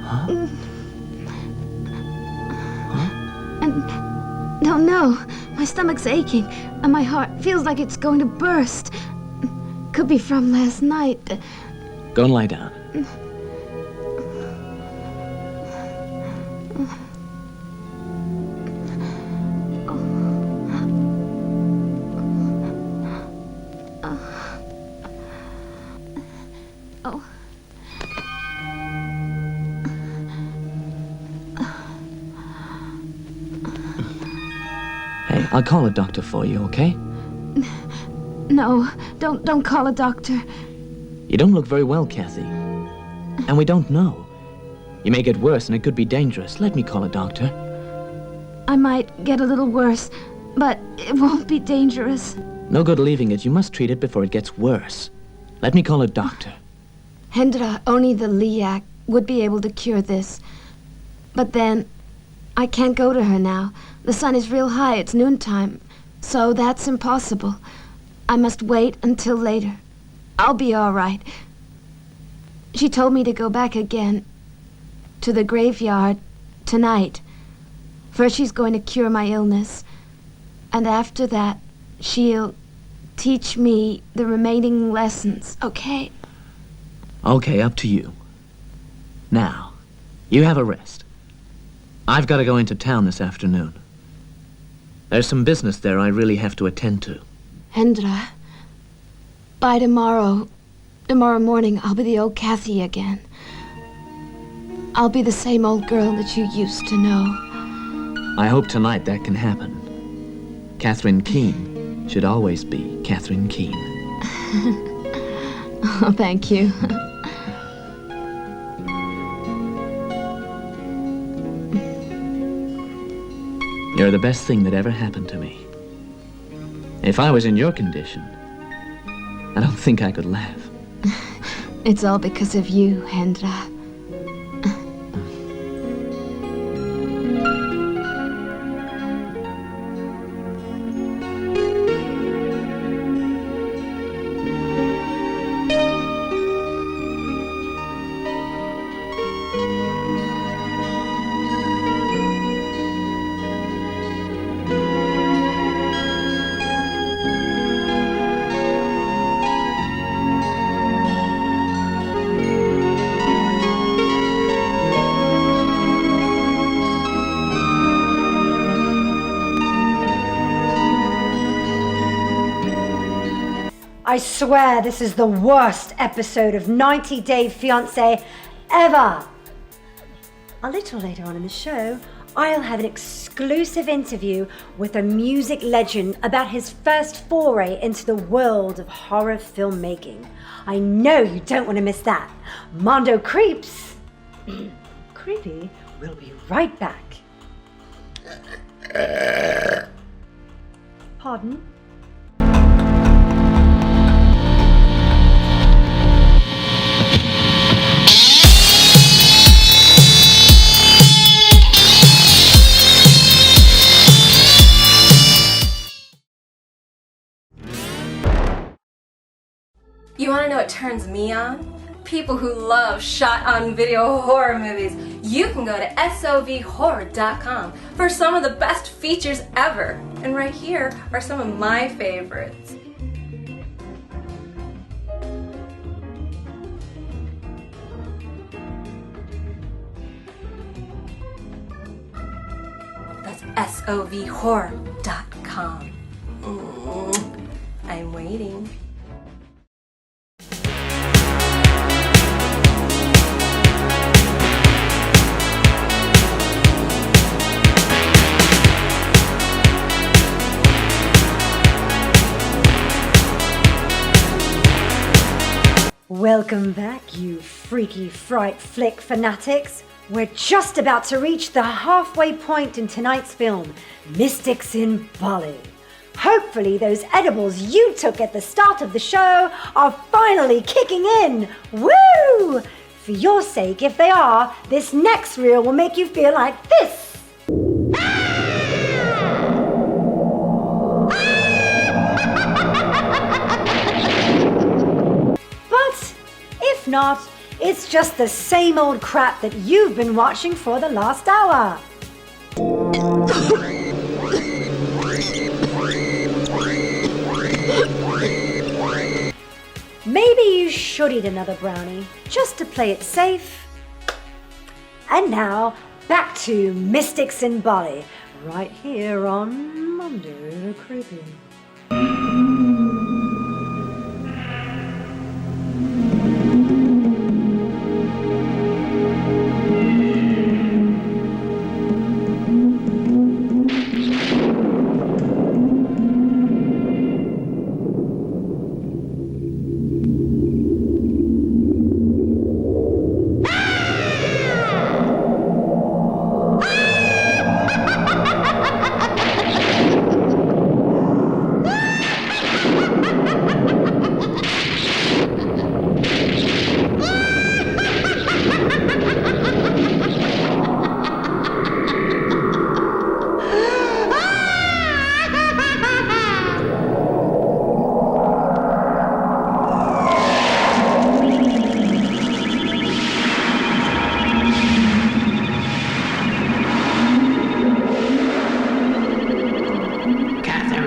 S5: Huh?
S6: And don't know. My stomach's aching, and my heart feels like it's going to burst. Could be from last night.
S5: Go and lie down. Hey, I'll call a doctor for you, okay?
S6: No, don't call a doctor.
S5: You don't look very well, Kathy. And we don't know. You may get worse and it could be dangerous. Let me call a doctor.
S6: I might get a little worse, but it won't be dangerous.
S5: No good leaving it. You must treat it before it gets worse. Let me call a doctor.
S6: Hendra, only the Liak would be able to cure this. But then, I can't go to her now. The sun is real high, it's noontime. So that's impossible. I must wait until later. I'll be all right. She told me to go back again to the graveyard tonight. First she's going to cure my illness. And after that, She'll teach me the remaining lessons, okay?
S5: Okay, up to you. Now, you have a rest. I've got to go into town this afternoon. There's some business there I really have to attend to.
S6: Hendra, by tomorrow morning, I'll be the old Kathy again. I'll be the same old girl that you used to know.
S5: I hope tonight that can happen. Catherine Keene should always be Catherine Keene.
S6: Oh, thank you.
S5: You're the best thing that ever happened to me. If I was in your condition, I don't think I could laugh.
S6: It's all because of you, Hendra.
S1: I swear this is the worst episode of 90 Day Fiancé ever. A little later on in the show, I'll have an exclusive interview with a music legend about his first foray into the world of horror filmmaking. I know you don't want to miss that. Mondo Creeps. Creepy. We'll be right back. Pardon?
S4: You want to know what turns me on? People who love shot-on-video horror movies. You can go to SOVHorror.com for some of the best features ever. And right here are some of my favorites. That's SOVHorror.com. I'm waiting.
S1: Welcome back, you freaky fright flick fanatics. We're just about to reach the halfway point in tonight's film, Mystics in Bali. Hopefully those edibles you took at the start of the show are finally kicking in. Woo! For your sake, if they are, this next reel will make you feel like this. But if not, it's just the same old crap that you've been watching for the last hour. Maybe you should eat another brownie, just to play it safe. And now, back to Mystics in Bali, right here on Mondo the Creepy.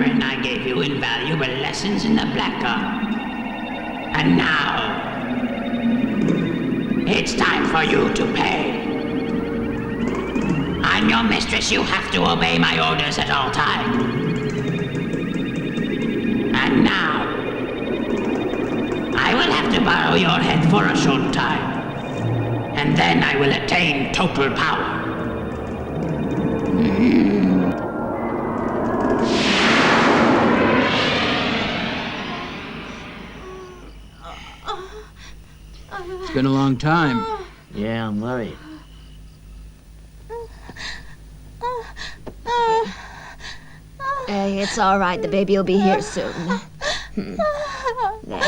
S11: and I gave you invaluable lessons in the black art. And now, it's time for you to pay. I'm your mistress, you have to obey my orders at all times. And now, I will have to borrow your head for a short time. And then I will attain total power.
S5: It's been a long time. Yeah, I'm worried.
S6: Hey, it's all right. The baby will be here soon. There.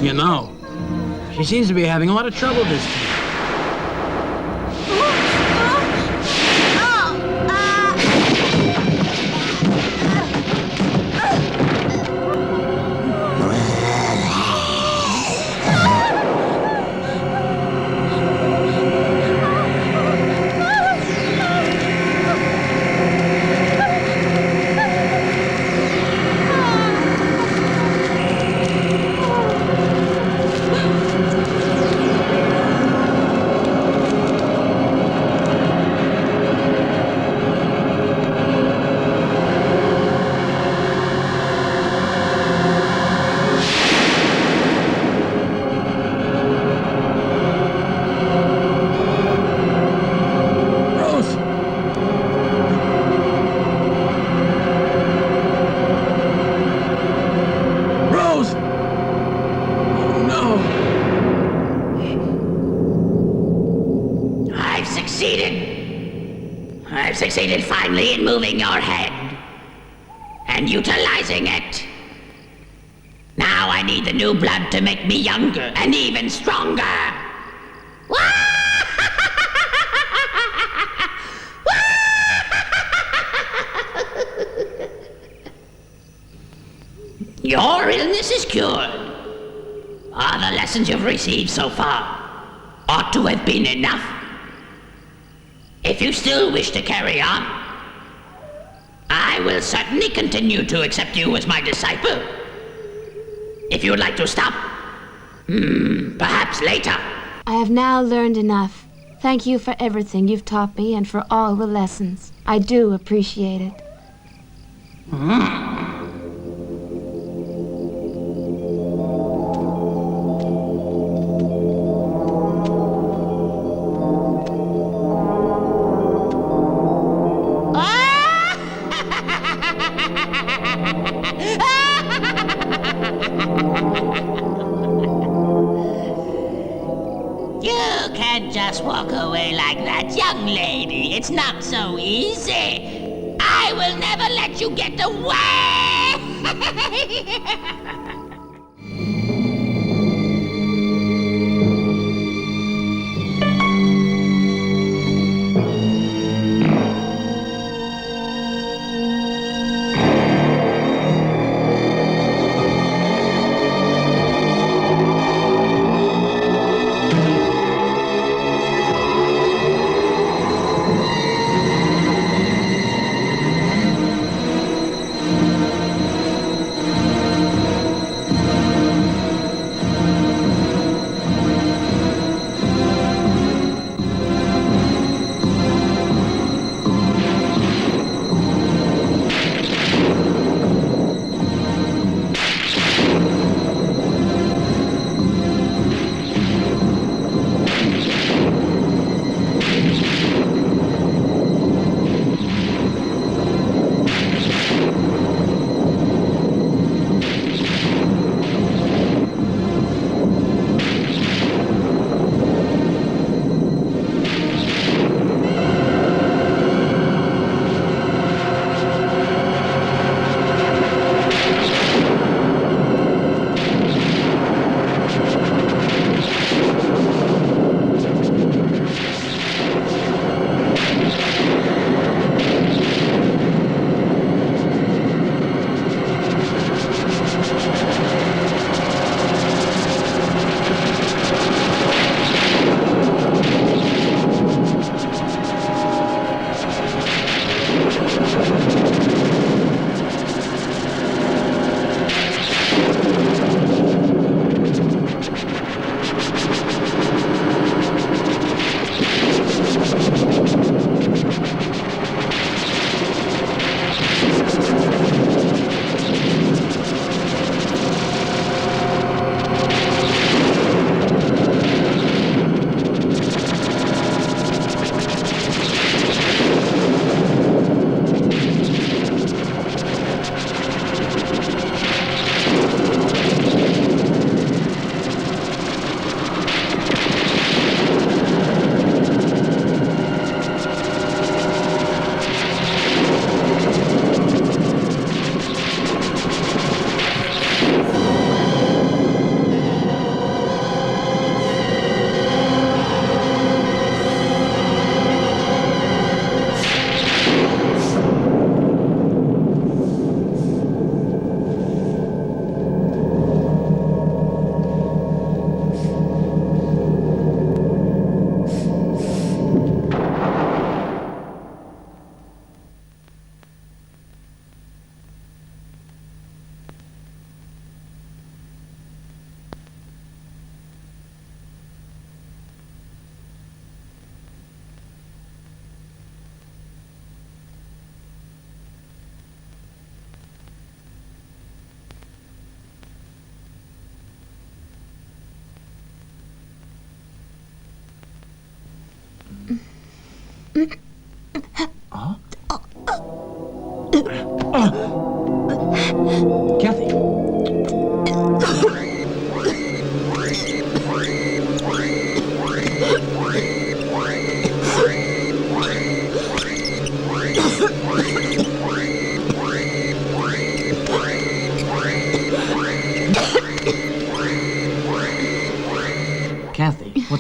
S5: You know, she seems to be having a lot of trouble this time.
S11: I've succeeded finally in moving your head and utilizing it. Now I need the new blood to make me younger and even stronger. Your illness is cured. All the lessons you've received so far ought to have been enough. If you still wish to carry on, I will certainly continue to accept you as my disciple. If you would like to stop, perhaps later.
S6: I have now learned enough. Thank you for everything you've taught me and for all the lessons. I do appreciate it.
S11: Just walk away like that, young lady. It's not so easy. I will never let you get away.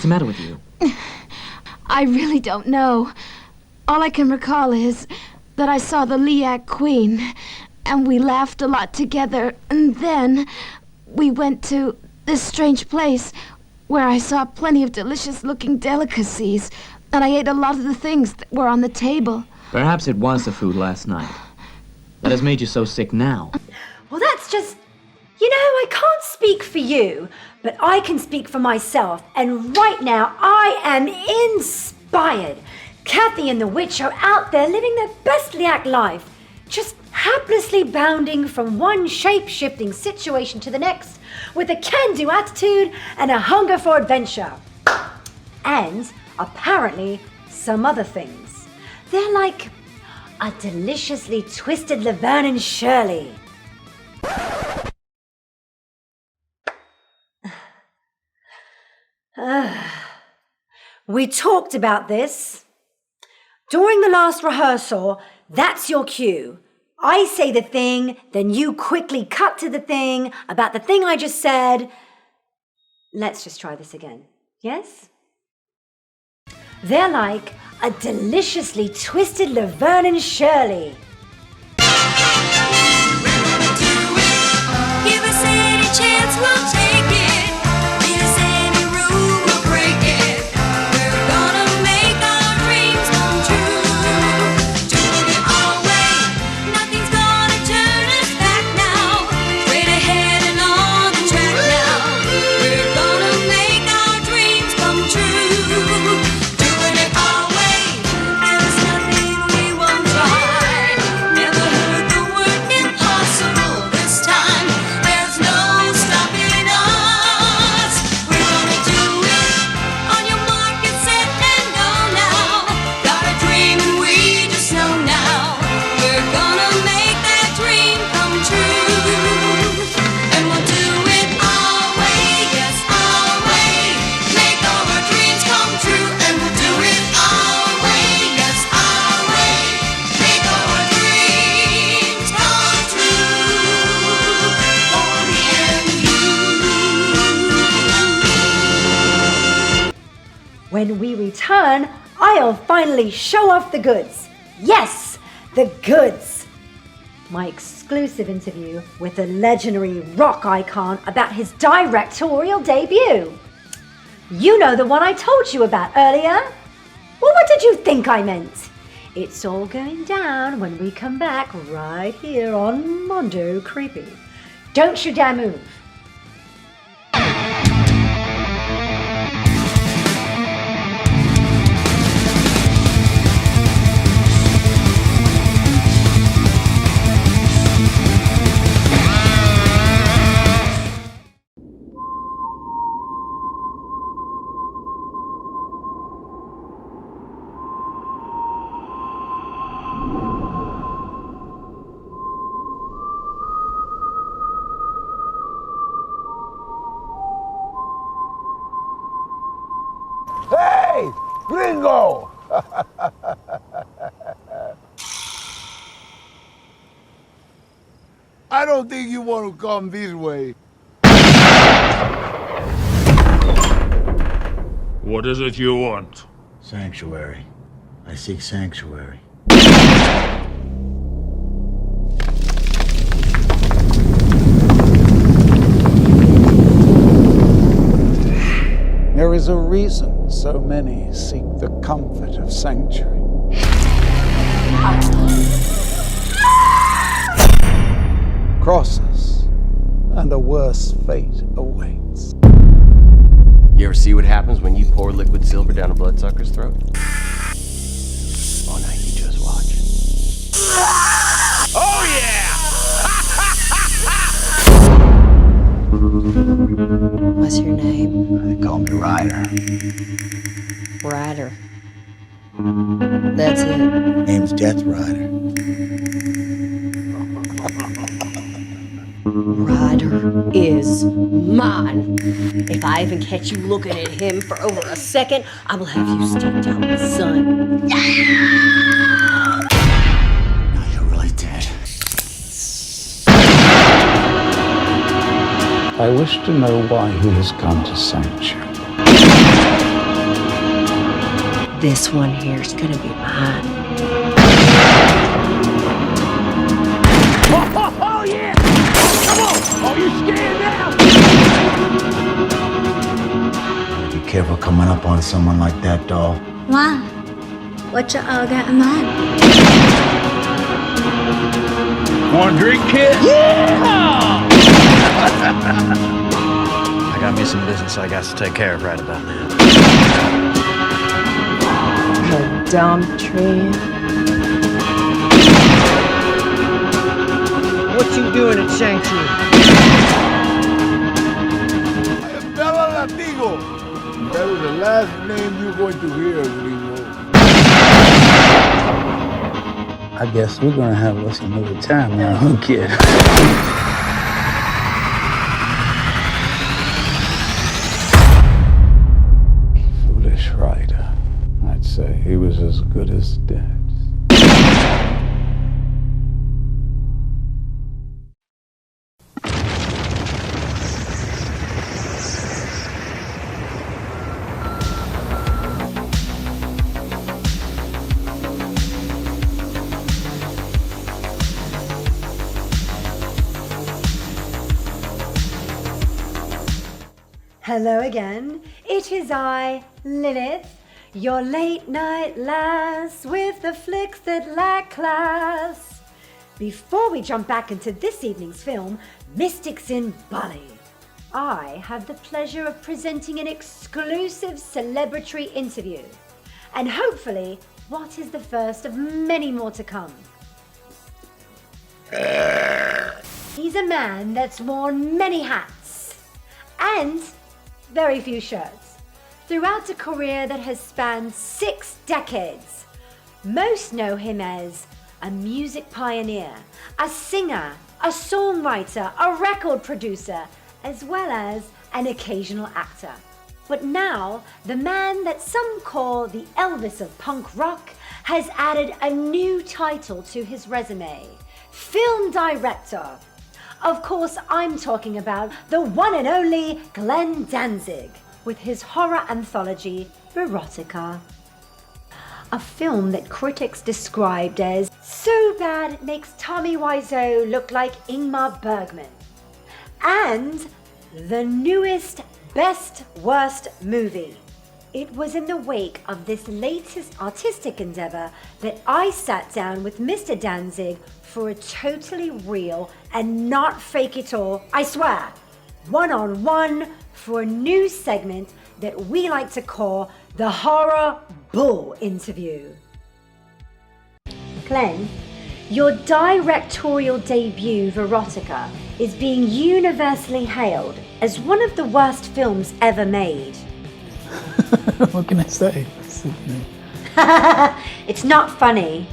S5: the matter with you?
S6: I really don't know. All I can recall is that I saw the Liac Queen, and we laughed a lot together, and then we went to this strange place where I saw plenty of delicious-looking delicacies, and I ate a lot of the things that were on the table.
S5: Perhaps it was the food last night that has made you so sick now.
S1: Well, that's just... You know, I can't speak for you, but I can speak for myself, and right now I am inspired. Kathy and the witch are out there living their best Liac life, just haplessly bounding from one shape-shifting situation to the next with a can-do attitude and a hunger for adventure. And, apparently, some other things. They're like a deliciously twisted Laverne and Shirley. We talked about this. During the last rehearsal, that's your cue. I say the thing, then you quickly cut to the thing about the thing I just said. Let's just try this again. Yes? They're like a deliciously twisted Laverne and Shirley.
S8: Give us any chance, we'll take it. Beat us any rule, we'll break it. We're gonna make our dreams come true. Doing it our way, nothing's gonna turn us back now. Straight ahead and on the track now. We're gonna make our dreams come true. Doing it our way, there's nothing we won't try. Never heard the word impossible this time. There's no stopping us. We're gonna do it. On your mark, get set and go now. Got a dream and we just know now. We're gonna make that dream come true. And we'll do it our way, yes, our way. Make all our dreams come true. And we'll do it our way, yes, our way. Make all our dreams come true. For me and you.
S1: When we return, I'll finally show off the goods. Yes, the goods. My exclusive interview with the legendary rock icon about his directorial debut. You know the one I told you about earlier? Well, what did you think I meant? It's all going down when we come back right here on Mondo Creepy. Don't you dare move.
S9: Hey, gringo! I don't think you want to come this way.
S10: What is it you want?
S12: Sanctuary. I seek sanctuary.
S13: There is a reason so many seek the comfort of sanctuary. Crosses, and a worse fate awaits.
S26: You ever see what happens when you pour liquid silver down a bloodsucker's throat? Oh, now you just watch.
S9: Oh, yeah!
S27: What's your name?
S12: They call me Ryder.
S27: Ryder. That's it.
S12: Name's Death Rider.
S27: Ryder is mine. If I even catch you looking at him for over a second, I will have you stick down my son.
S12: Now you're really dead.
S13: I wish to know why he has come to sanctuary.
S27: This one here's gonna be mine.
S9: Oh, yeah! Come on! Oh, you scared now?
S12: Be careful coming up on someone like that, doll.
S18: Why? What you all got in mind?
S9: Want a drink, kid?
S12: Yeah! I got me some business I got to take care of right about now.
S27: The dump tree.
S14: What you doing at Sanctuary?
S9: Bella Latigo! That was the last name you're going to hear, Ringo.
S12: I guess we're gonna have us another time now, huh, kid?
S13: Foolish writer. I'd say he was as good as dead.
S1: Hello again. It is I, Lilith, your late night lass with the flicks that lack class. Before we jump back into this evening's film, Mystics in Bali, I have the pleasure of presenting an exclusive celebratory interview, and hopefully what is the first of many more to come. He's a man that's worn many hats and very few shirts throughout a career that has spanned 6 decades. Most know him as a music pioneer, a singer, a songwriter, a record producer, as well as an occasional actor. But now, the man that some call the Elvis of punk rock has added a new title to his resume: film director. Of course, I'm talking about the one and only Glenn Danzig with his horror anthology, Verotica. A film that critics described as so bad it makes Tommy Wiseau look like Ingmar Bergman. And the newest Best Worst movie. It was in the wake of this latest artistic endeavor that I sat down with Mr. Danzig for a totally real and not fake it all, I swear, one-on-one for a new segment that we like to call the Horror Bull Interview. Glenn, your directorial debut, Verotica, is being universally hailed as one of the worst films ever made.
S15: What can I say?
S1: It's not funny.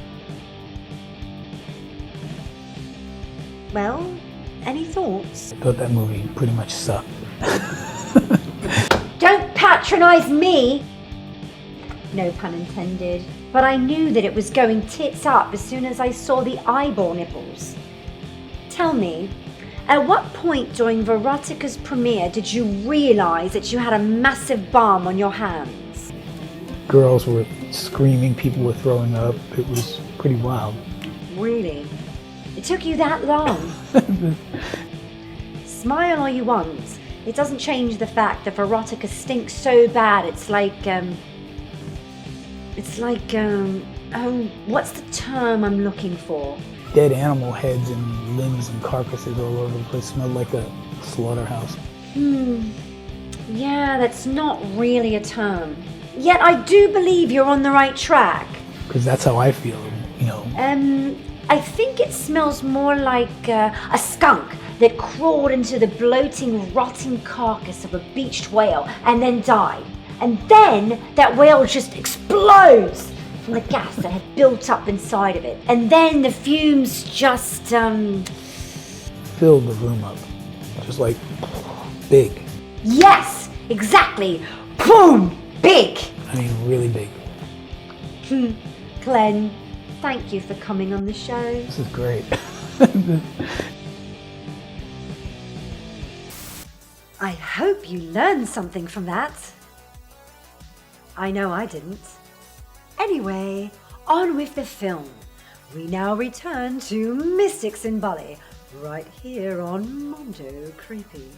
S1: Well, any thoughts?
S15: I thought that movie pretty much sucked.
S1: Don't patronize me! No pun intended. But I knew that it was going tits up as soon as I saw the eyeball nipples. Tell me, at what point during Verotica's premiere did you realize that you had a massive bomb on your hands?
S15: Girls were screaming, people were throwing up. It was pretty wild.
S1: Really? It took you that long? Smile all you want. It doesn't change the fact that Verotica stinks so bad it's like, oh, what's the term I'm looking for?
S15: Dead animal heads and limbs and carcasses all over the place. Smelled like a slaughterhouse.
S1: Yeah, that's not really a term. Yet I do believe you're on the right track.
S15: Because that's how I feel, you know.
S1: I think it smells more like a skunk that crawled into the bloating, rotting carcass of a beached whale and then died. And then that whale just explodes from the gas that had built up inside of it. And then the fumes just,
S15: filled the room up. Just like, big.
S1: Yes, exactly. Boom, big.
S15: I mean, really big.
S1: Glenn, thank you for coming on the show.
S15: This is great.
S1: I hope you learned something from that. I know I didn't. Anyway, on with the film. We now return to Mystics in Bali, right here on Mondo Creepy.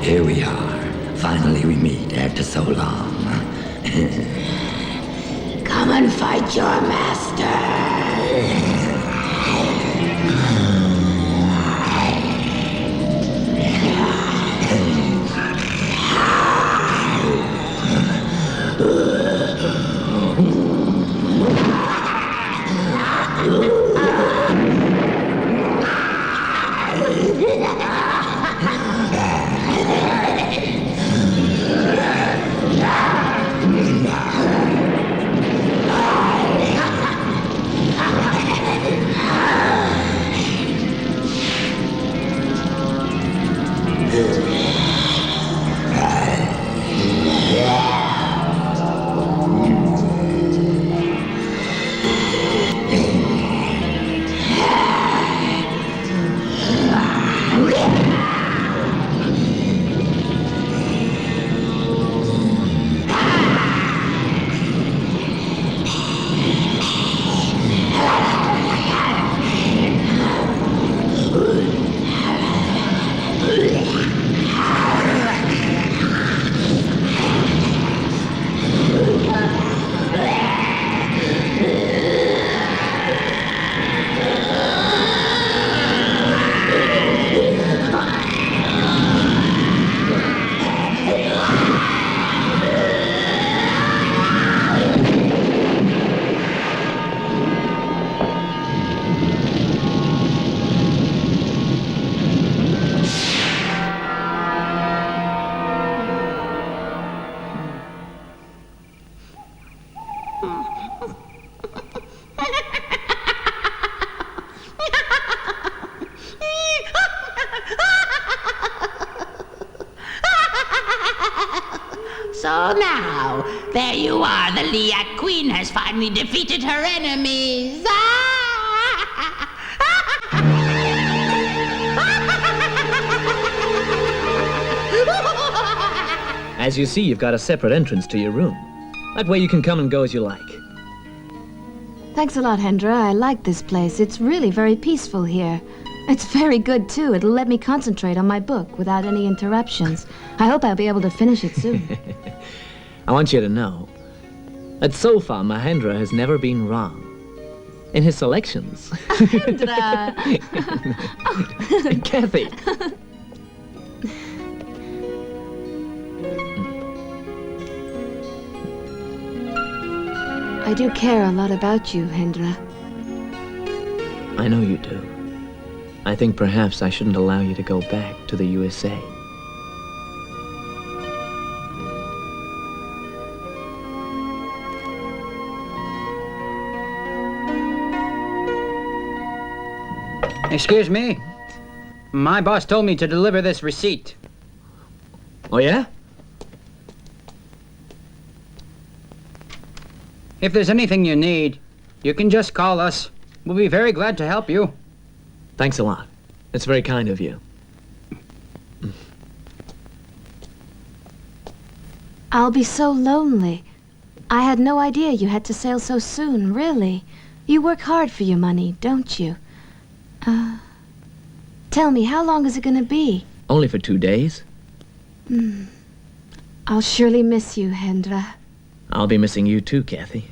S11: Here we are. Finally we meet after so long. Come and fight your master. So now, there you are. The Liat Queen has finally defeated her enemies.
S5: As you see, you've got a separate entrance to your room. That way you can come and go as you like.
S6: Thanks a lot, Hendra. I like this place. It's really very peaceful here. It's very good, too. It'll let me concentrate on my book without any interruptions. I hope I'll be able to finish it soon.
S5: I want you to know that so far Mahendra has never been wrong in his selections.
S6: Hendra!
S5: Kathy!
S6: I do care a lot about you, Hendra.
S5: I know you do. I think perhaps I shouldn't allow you to go back to the USA.
S2: Excuse me. My boss told me to deliver this receipt.
S5: Oh, yeah?
S2: If there's anything you need, you can just call us. We'll be very glad to help you.
S5: Thanks a lot. It's very kind of you.
S6: I'll be so lonely. I had no idea you had to sail so soon, really. You work hard for your money, don't you? Tell me, how long is it gonna be?
S5: Only for 2 days.
S6: I'll surely miss you, Hendra.
S5: I'll be missing you too, Kathy.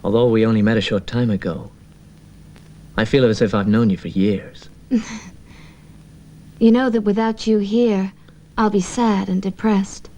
S5: Although we only met a short time ago, I feel as if I've known you for years.
S6: You know that without you here, I'll be sad and depressed.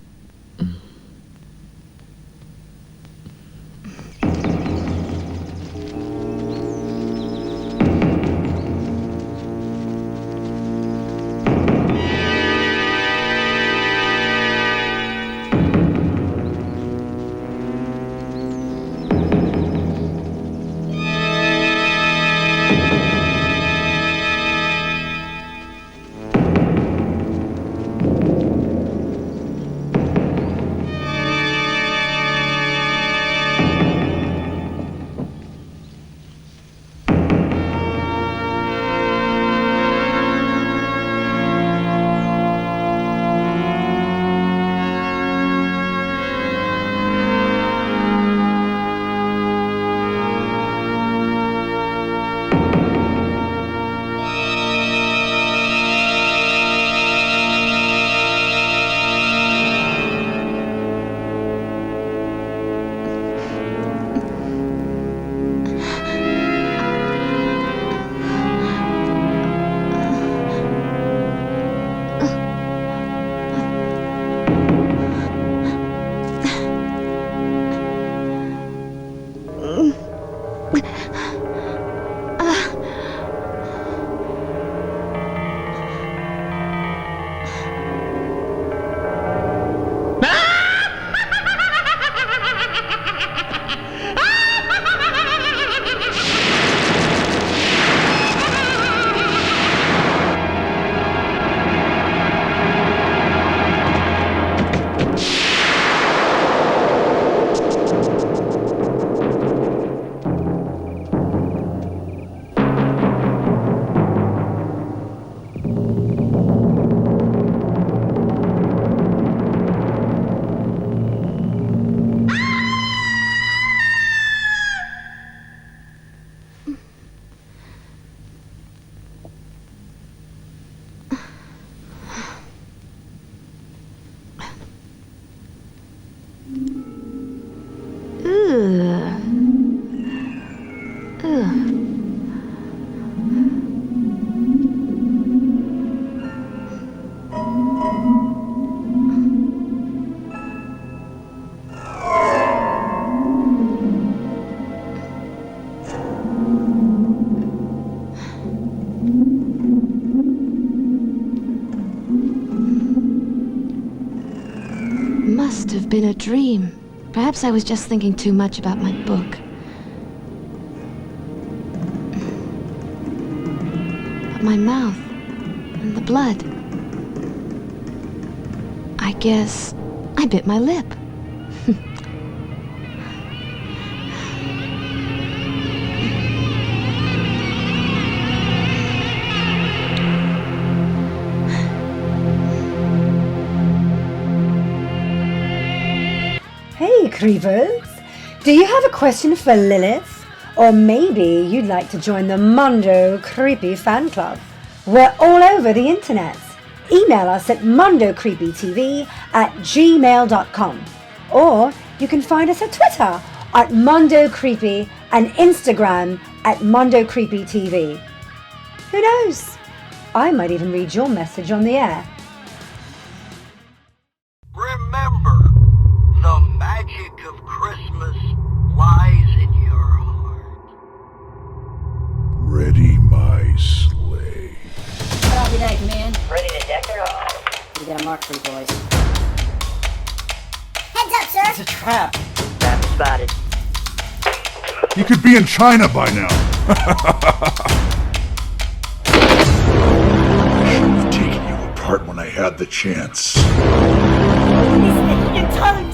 S6: Must have been a dream. Perhaps I was just thinking too much about my book. But my mouth and the blood. I guess I bit my lip.
S1: Hey, Creepers! Do you have a question for Lilith? Or maybe you'd like to join the Mondo Creepy Fan Club? We're all over the internet. Email us at mondocreepytv@gmail.com. Or you can find us at Twitter at Mondo Creepy and Instagram at Mondo Creepy TV. Who knows? I might even read your message on the air.
S3: Remember, the magic of Christmas lies in your heart.
S9: Ready my sleigh.
S16: Copy that, command.
S3: Ready to deck her off.
S16: We got a mark for you boys.
S18: Heads up, sir.
S3: It's a trap. Trap spotted.
S9: You could be in China by now. I should have taken you apart when I had the chance.
S18: He's sticking your tongues.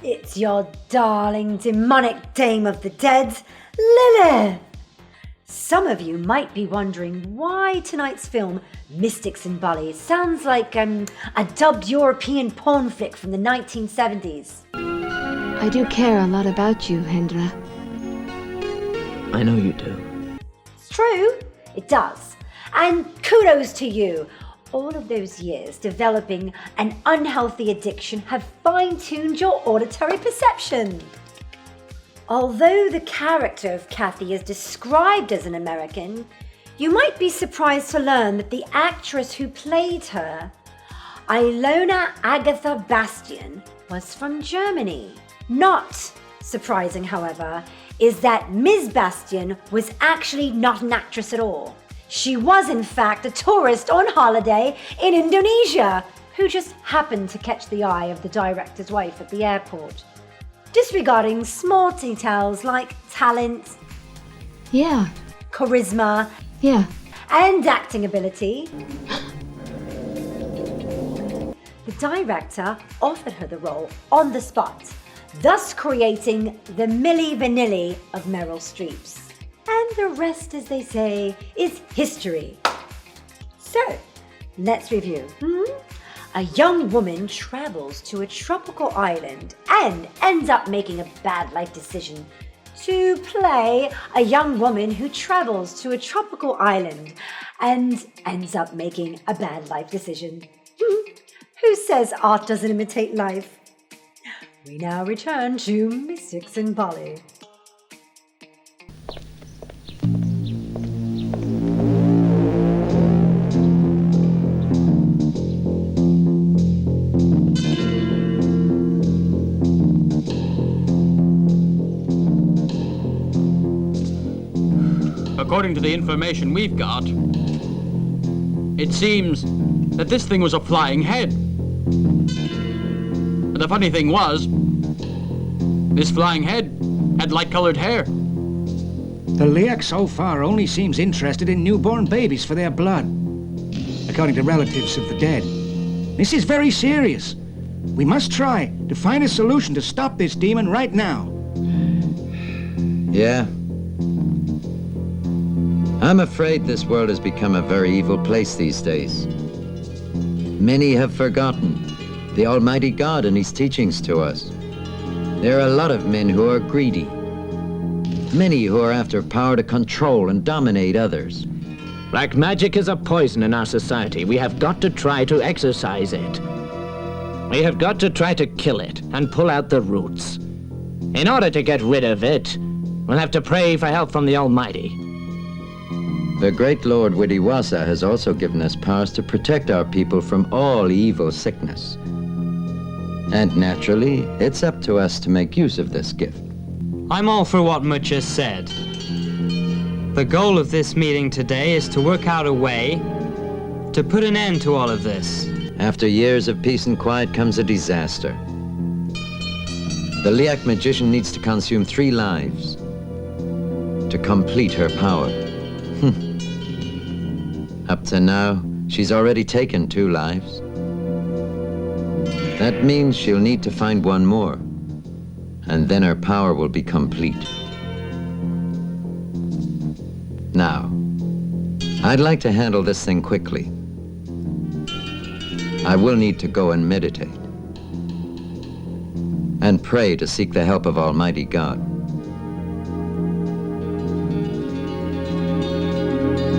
S18: It's your darling demonic dame of the dead, Lilith! Some of you might be wondering why tonight's film, Mystics in Bali, sounds like a dubbed European porn flick from the 1970s.
S6: I do care a lot about you, Hendra.
S5: I know you do.
S1: It's true, it does. And kudos to you, all of those years developing an unhealthy addiction have fine-tuned your auditory perception. Although the character of Kathy is described as an American, you might be surprised to learn that the actress who played her, Ilona Agatha Bastian, was from Germany. Not surprising, however, is that Ms. Bastian was actually not an actress at all. She was in fact a tourist on holiday in Indonesia who just happened to catch the eye of the director's wife at the airport. Disregarding small details like talent,
S6: Yeah.
S1: charisma,
S6: Yeah.
S1: and acting ability, the director offered her the role on the spot, thus creating the Milli Vanilli of Meryl Streep's. And the rest, as they say, is history. So, let's review. A young woman travels to a tropical island and ends up making a bad life decision to play a young woman who travels to a tropical island and ends up making a bad life decision. Who says art doesn't imitate life? We now return to Mystics in Bali.
S2: According to the information we've got, it seems that this thing was a flying head. But the funny thing was, this flying head had light-colored hair.
S17: The Liak so far only seems interested in newborn babies for their blood, according to relatives of the dead. This is very serious. We must try to find a solution to stop this demon right now.
S7: Yeah. I'm afraid this world has become a very evil place these days. Many have forgotten the Almighty God and His teachings to us. There are a lot of men who are greedy. Many who are after power to control and dominate others.
S5: Black magic is a poison in our society. We have got to try to exorcise it. We have got to try to kill it and pull out the roots. In order to get rid of it, we'll have to pray for help from the Almighty.
S7: The great Lord Widiwasa has also given us powers to protect our people from all evil sickness. And naturally, it's up to us to make use of this gift.
S19: I'm all for what Much has said. The goal of this meeting today is to work out a way to put an end to all of this.
S7: After years of peace and quiet comes a disaster. The Liak magician needs to consume 3 lives to complete her power. Up to now, she's already taken 2 lives. That means she'll need to find 1 more, and then her power will be complete. Now, I'd like to handle this thing quickly. I will need to go and meditate and pray to seek the help of Almighty God.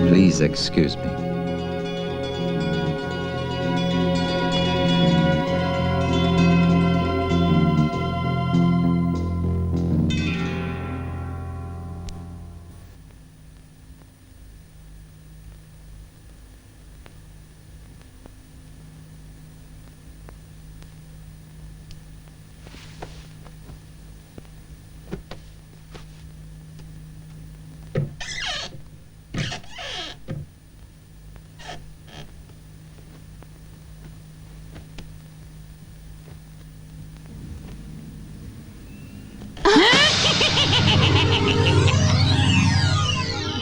S7: Please excuse me.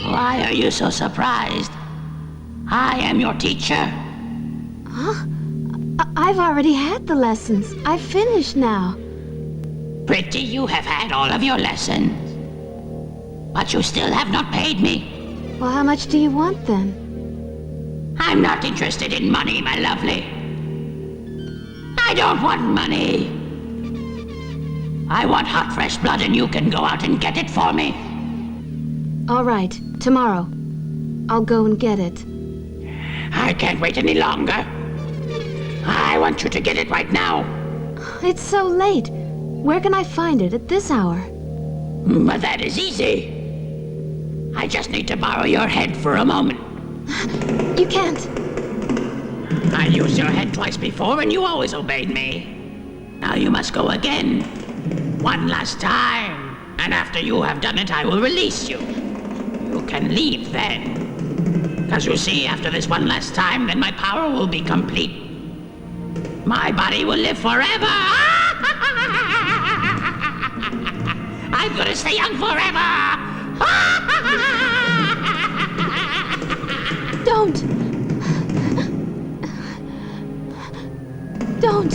S11: Why are you so surprised? I am your teacher.
S6: Huh? I've already had the lessons. I've finished now.
S11: Pretty, you have had all of your lessons. But you still have not paid me.
S6: Well, how much do you want then?
S11: I'm not interested in money, my lovely. I don't want money. I want hot, fresh blood, and you can go out and get it for me.
S6: All right, tomorrow. I'll go and get it.
S11: I can't wait any longer. I want you to get it right now.
S6: It's so late. Where can I find it at this hour?
S11: But that is easy. I just need to borrow your head for a moment.
S6: You can't.
S11: I used your head twice before and you always obeyed me. Now you must go again. One last time. And after you have done it, I will release you. You can leave then. Because you see, after this one last time, then my power will be complete. My body will live forever. I'm gonna stay young forever.
S6: Don't. Don't.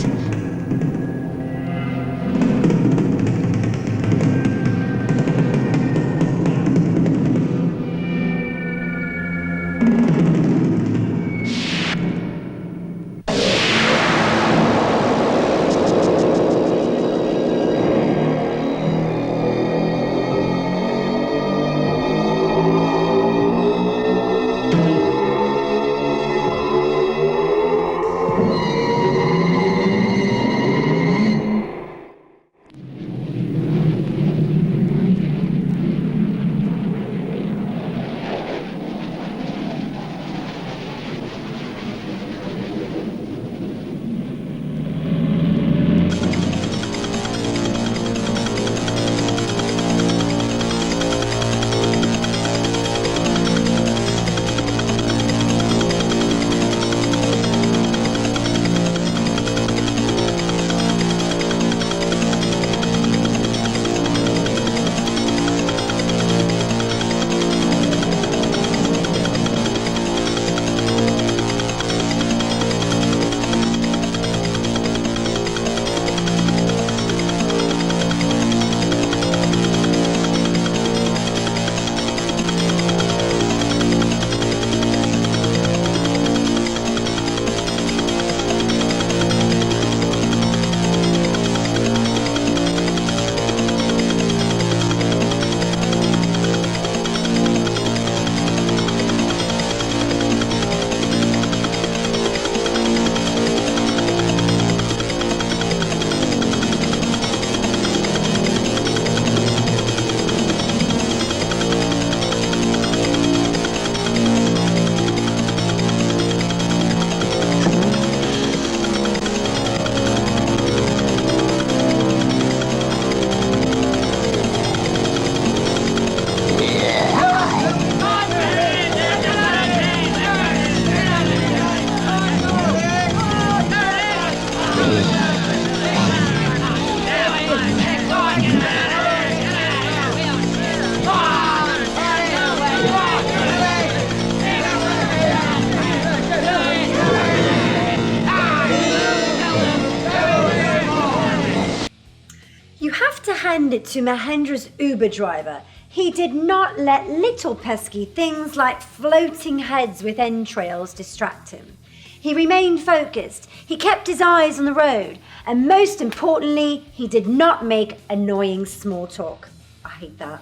S1: Hand it to Mahendra's Uber driver. He did not let little pesky things like floating heads with entrails distract him. He remained focused, he kept his eyes on the road, and most importantly, he did not make annoying small talk. I hate that.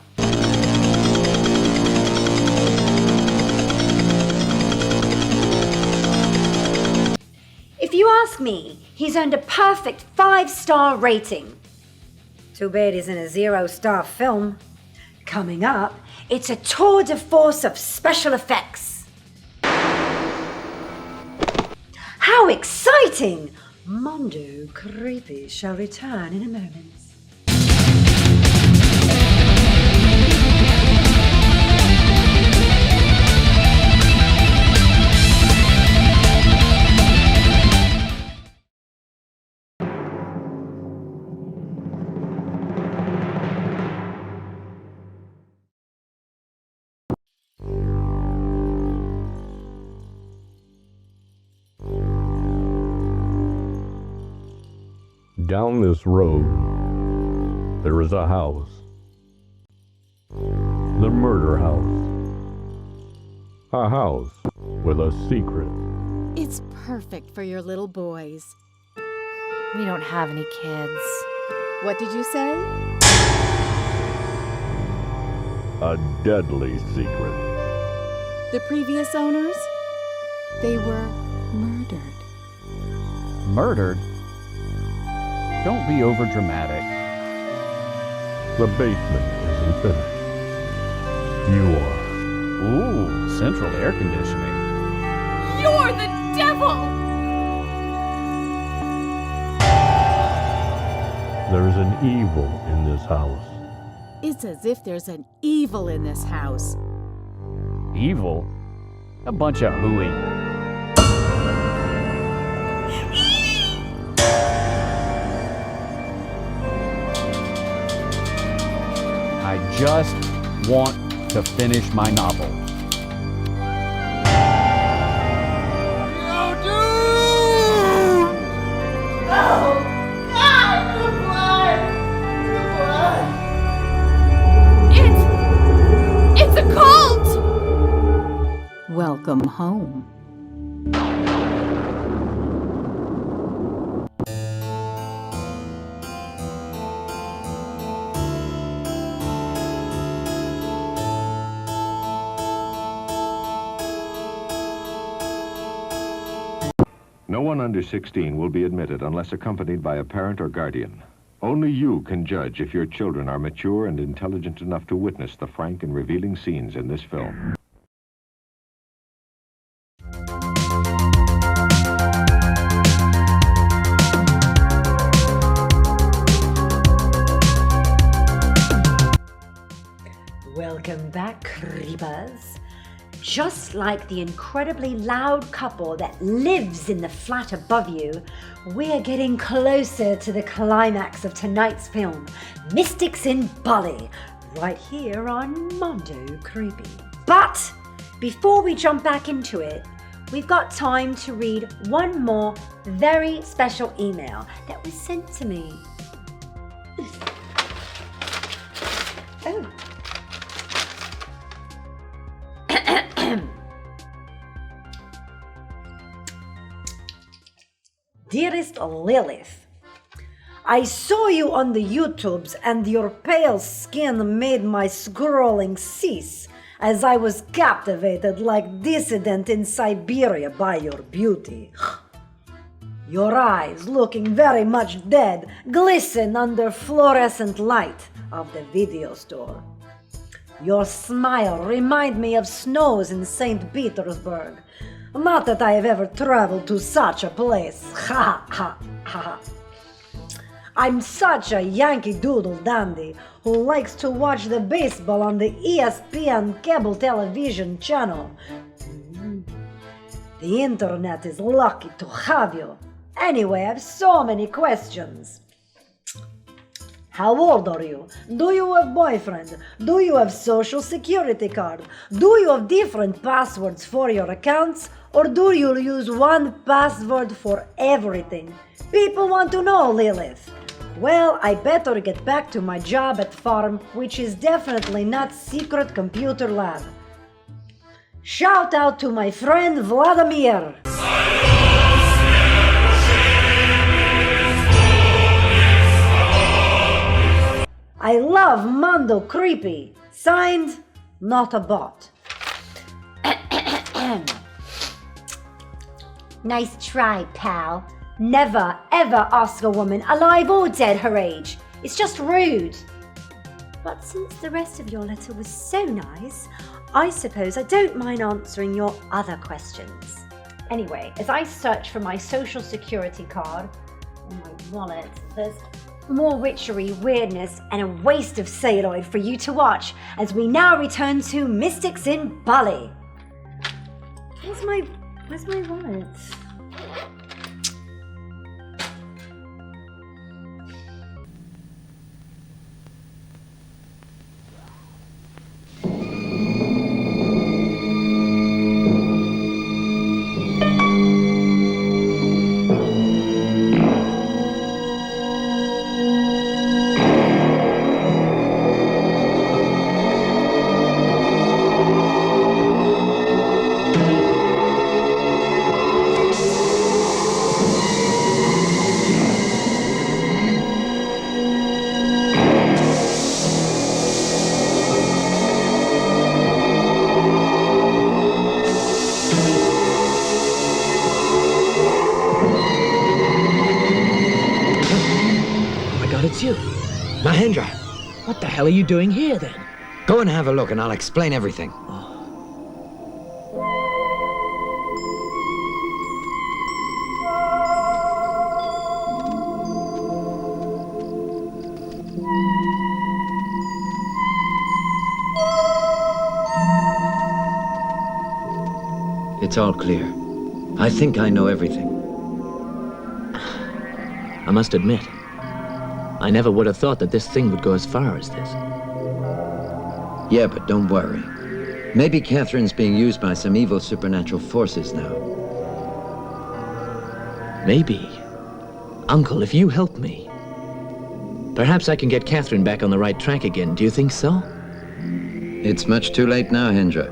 S1: If you ask me, he's earned a perfect 5-star rating. Too bad he's in a 0-star film. Coming up, it's a tour de force of special effects. How exciting! Mondo Creepy shall return in a moment.
S4: Down this road, there is a house. The murder house. A house with a secret.
S20: It's perfect for your little boys. We don't have any kids. What did you say?
S4: A deadly secret.
S20: The previous owners?
S8: They were murdered.
S10: Murdered? Don't be overdramatic.
S4: The basement isn't finished. You are.
S10: Ooh, central air conditioning.
S8: You're the devil!
S4: There's an evil in this house.
S8: It's as if there's an evil in this house.
S10: Evil? A bunch of hooey. I just want to finish my novel.
S3: No, dude! Oh, God, the blood! The blood!
S8: It's a cult! Welcome home.
S21: No one under 16 will be admitted unless accompanied by a parent or guardian. Only you can judge if your children are mature and intelligent enough to witness the frank and revealing scenes in this film.
S1: Welcome back, creepers. Just like the incredibly loud couple that lives in the flat above you, we're getting closer to the climax of tonight's film, Mystics in Bali, right here on Mondo Creepy. But before we jump back into it, we've got time to read one more very special email that was sent to me. Oh. Dearest Lilith, I saw you on the YouTubes and your pale skin made my scrolling cease as I was captivated like dissident in Siberia by your beauty. Your eyes, looking very much dead, glisten under fluorescent light of the video store. Your smile reminds me of snows in St. Petersburg. Not that I have ever traveled to such a place. Ha ha ha. I'm such a Yankee Doodle dandy who likes to watch the baseball on the ESPN cable television channel. The internet is lucky to have you. Anyway, I have so many questions. How old are you? Do you have boyfriend? Do you have social security card? Do you have different passwords for your accounts? Or do you use one password for everything? People want to know, Lilith. Well, I better get back to my job at farm, which is definitely not secret computer lab. Shout out to my friend Vladimir. I love Mondo Creepy. Signed, not a bot. Nice try, pal. Never, ever ask a woman, alive or dead, her age. It's just rude. But since the rest of your letter was so nice, I suppose I don't mind answering your other questions. Anyway, as I search for my social security card in my wallet, there's more witchery, weirdness, and a waste of celluloid for you to watch as we now return to Mystics in Bali. Where's my wallet?
S5: Hendra, what the hell are you doing here then?
S7: Go and have a look and I'll explain everything. It's all clear. I think I know everything.
S5: I must admit, I never would have thought that this thing would go as far as this.
S7: Yeah, but don't worry. Maybe Catherine's being used by some evil supernatural forces now.
S5: Maybe. Uncle, if you help me, perhaps I can get Catherine back on the right track again. Do you think so?
S7: It's much too late now, Hendra.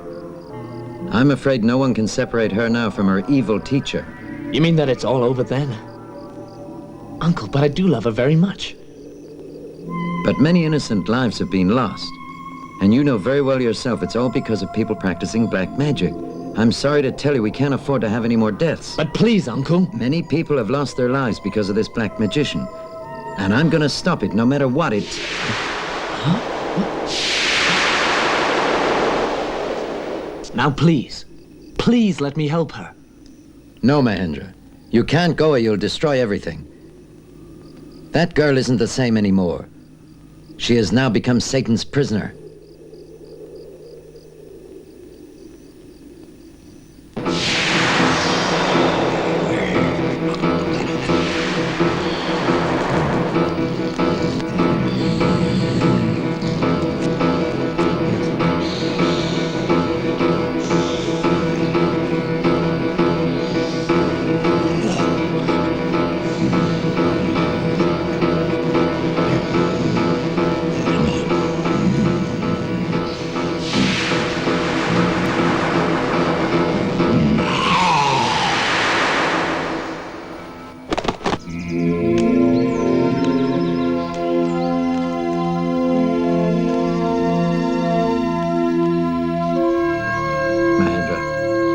S7: I'm afraid no one can separate her now from her evil teacher.
S5: You mean that it's all over then? Uncle, but I do love her very much.
S7: But many innocent lives have been lost. And you know very well yourself it's all because of people practicing black magic. I'm sorry to tell you we can't afford to have any more deaths.
S5: But please, Uncle.
S7: Many people have lost their lives because of this black magician. And I'm gonna stop it no matter what it...
S5: Huh? Now please let me help her.
S7: No, Mahendra. You can't go or you'll destroy everything. That girl isn't the same anymore. She has now become Satan's prisoner.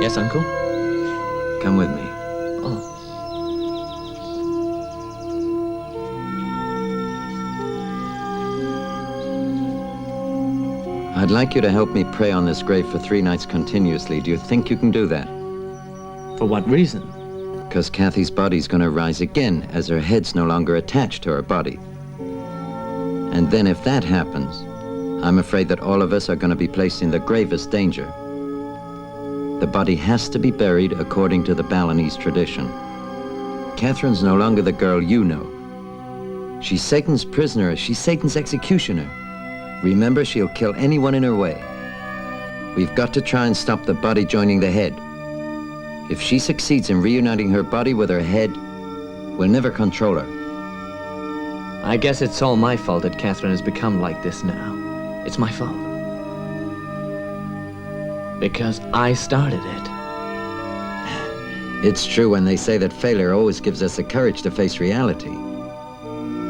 S5: Yes, Uncle?
S7: Come with me.
S5: Oh.
S7: I'd like you to help me pray on this grave for 3 nights continuously. Do you think you can do that?
S5: For what reason?
S7: Because Kathy's body's gonna rise again as her head's no longer attached to her body. And then if that happens, I'm afraid that all of us are gonna be placed in the gravest danger. The body has to be buried according to the Balinese tradition. Catherine's no longer the girl you know. She's Satan's prisoner, she's Satan's executioner. Remember, she'll kill anyone in her way. We've got to try and stop the body joining the head. If she succeeds in reuniting her body with her head, we'll never control her.
S5: I guess it's all my fault that Catherine has become like this now. It's my fault. Because I started it.
S7: It's true when they say that failure always gives us the courage to face reality.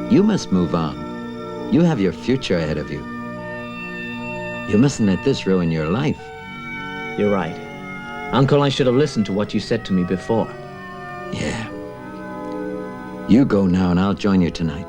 S7: You must move on. You have your future ahead of you. You mustn't let this ruin your life.
S5: You're right. Uncle, I should have listened to what you said to me before.
S7: Yeah. You go now and I'll join you tonight.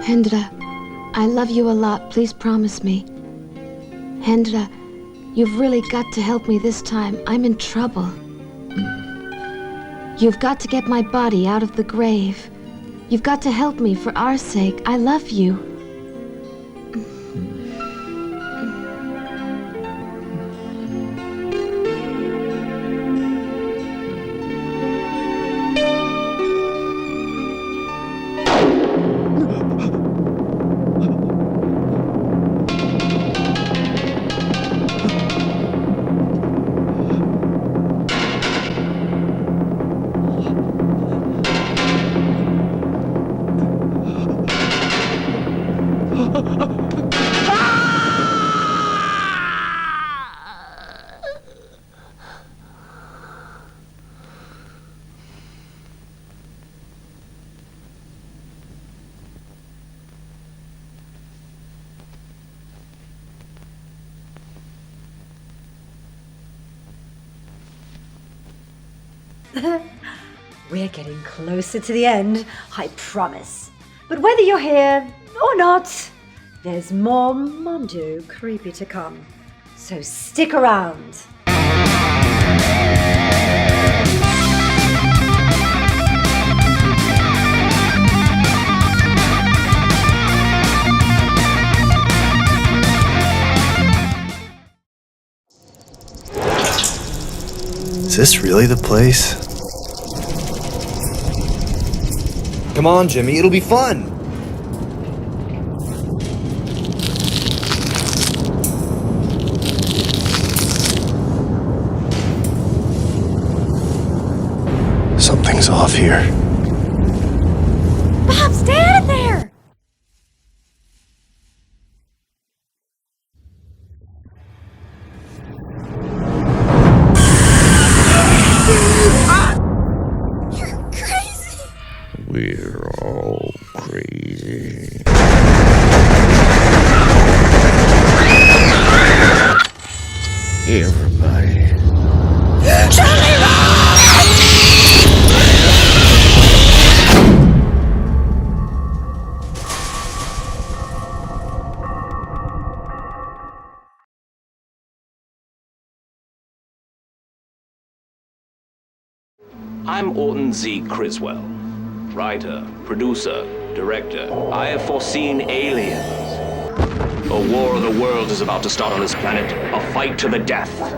S6: Hendra, I love you a lot. Please promise me. Hendra, you've really got to help me this time. I'm in trouble. You've got to get my body out of the grave. You've got to help me for our sake. I love you.
S1: We're getting closer to the end, I promise. But whether you're here or not, there's more Mondo creepy to come. So stick around.
S14: Is this really the place? Come on, Jimmy, it'll be fun! Something's off here.
S3: Bob, stay out of there! You're crazy!
S14: We're all crazy. Everybody.
S22: I'm Orton Z. Criswell, writer, producer, director. I have foreseen aliens. A war of the worlds is about to start on this planet, a fight to the death.
S23: Looks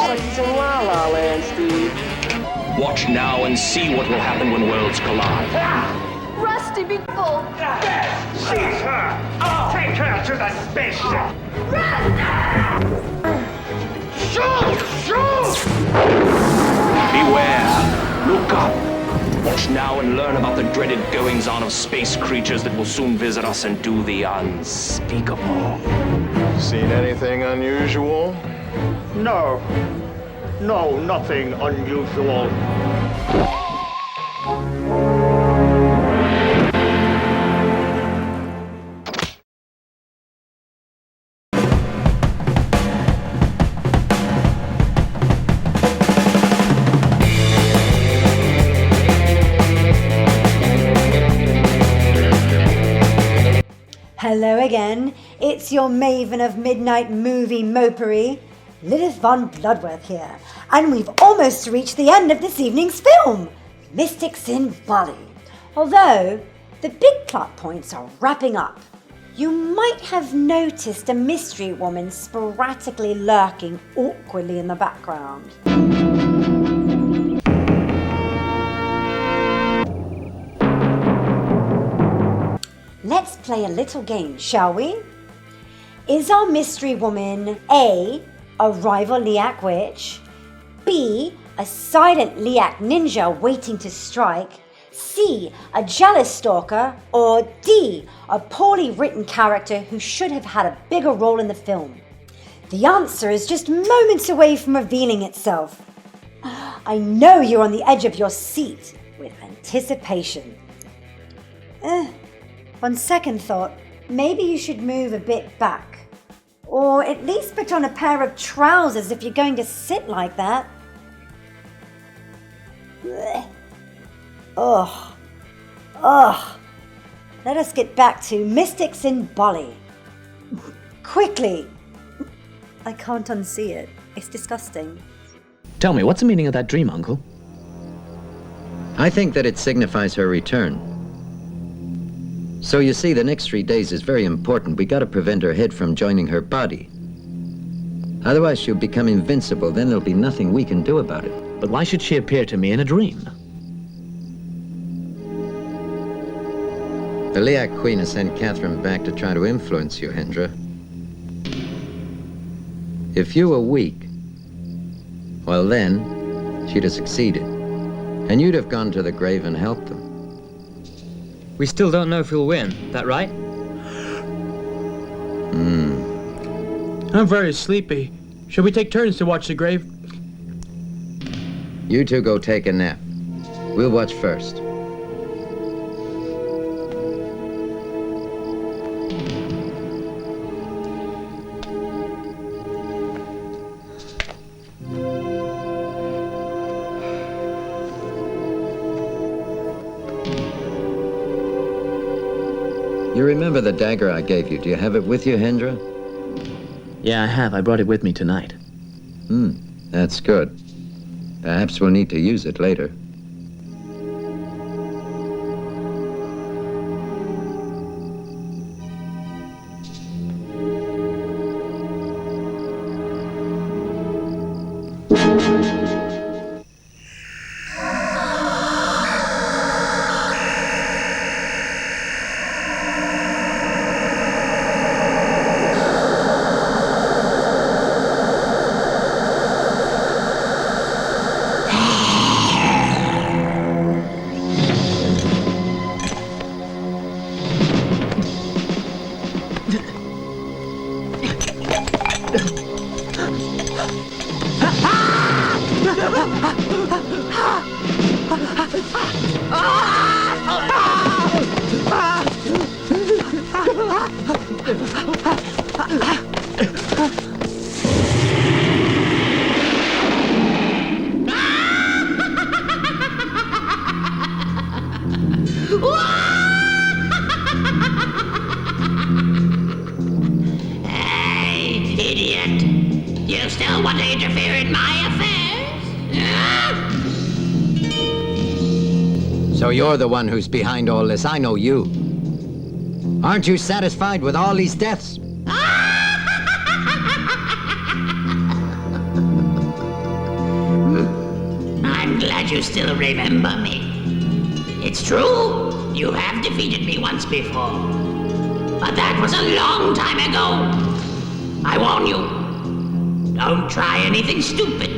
S23: like he's in La La Land, Steve.
S22: Watch now and see what will happen when worlds collide.
S3: Rusty, be full!
S23: Seize her! I'll take her to the spaceship! Shoot! Shoot!
S22: Beware! Look up! Watch now and learn about the dreaded goings-on of space creatures that will soon visit us and do the unspeakable.
S14: Seen anything unusual?
S23: No. No, nothing unusual.
S1: Hello again, it's your maven of midnight movie mopery, Lilith von Bloodworth here, and we've almost reached the end of this evening's film, Mystics in Bali. Although, the big plot points are wrapping up. You might have noticed a mystery woman sporadically lurking awkwardly in the background. Let's play a little game, shall we? Is our mystery woman A, a rival Liak witch, B, a silent Liak ninja waiting to strike, C, a jealous stalker, or D, a poorly written character who should have had a bigger role in the film? The answer is just moments away from revealing itself. I know you're on the edge of your seat with anticipation. On second thought, maybe you should move a bit back. Or at least put on a pair of trousers if you're going to sit like that. Ugh. Ugh. Let us get back to Mystics in Bali. Quickly. I can't unsee it. It's disgusting.
S5: Tell me, what's the meaning of that dream, Uncle?
S7: I think that it signifies her return. So you see, the next 3 days is very important. We gotta prevent her head from joining her body. Otherwise she'll become invincible, then there'll be nothing we can do about it.
S5: But why should she appear to me in a dream?
S7: The Liak Queen has sent Catherine back to try to influence you, Hendra. If you were weak, well then, she'd have succeeded. And you'd have gone to the grave and helped them.
S19: We still don't know if we'll win, that right?
S2: I'm very sleepy. Shall we take turns to watch the grave?
S7: You two go take a nap. We'll watch first. You remember the dagger I gave you? Do you have it with you, Hendra?
S5: Yeah, I have. I brought it with me tonight.
S7: That's good. Perhaps we'll need to use it later.
S11: Hey, idiot! You still want to interfere in my affairs?
S7: So you're the one who's behind all this. I know you. Aren't you satisfied with all these deaths?
S11: I'm glad you still remember me. It's true, you have defeated me once before. But that was a long time ago. I warn you, don't try anything stupid.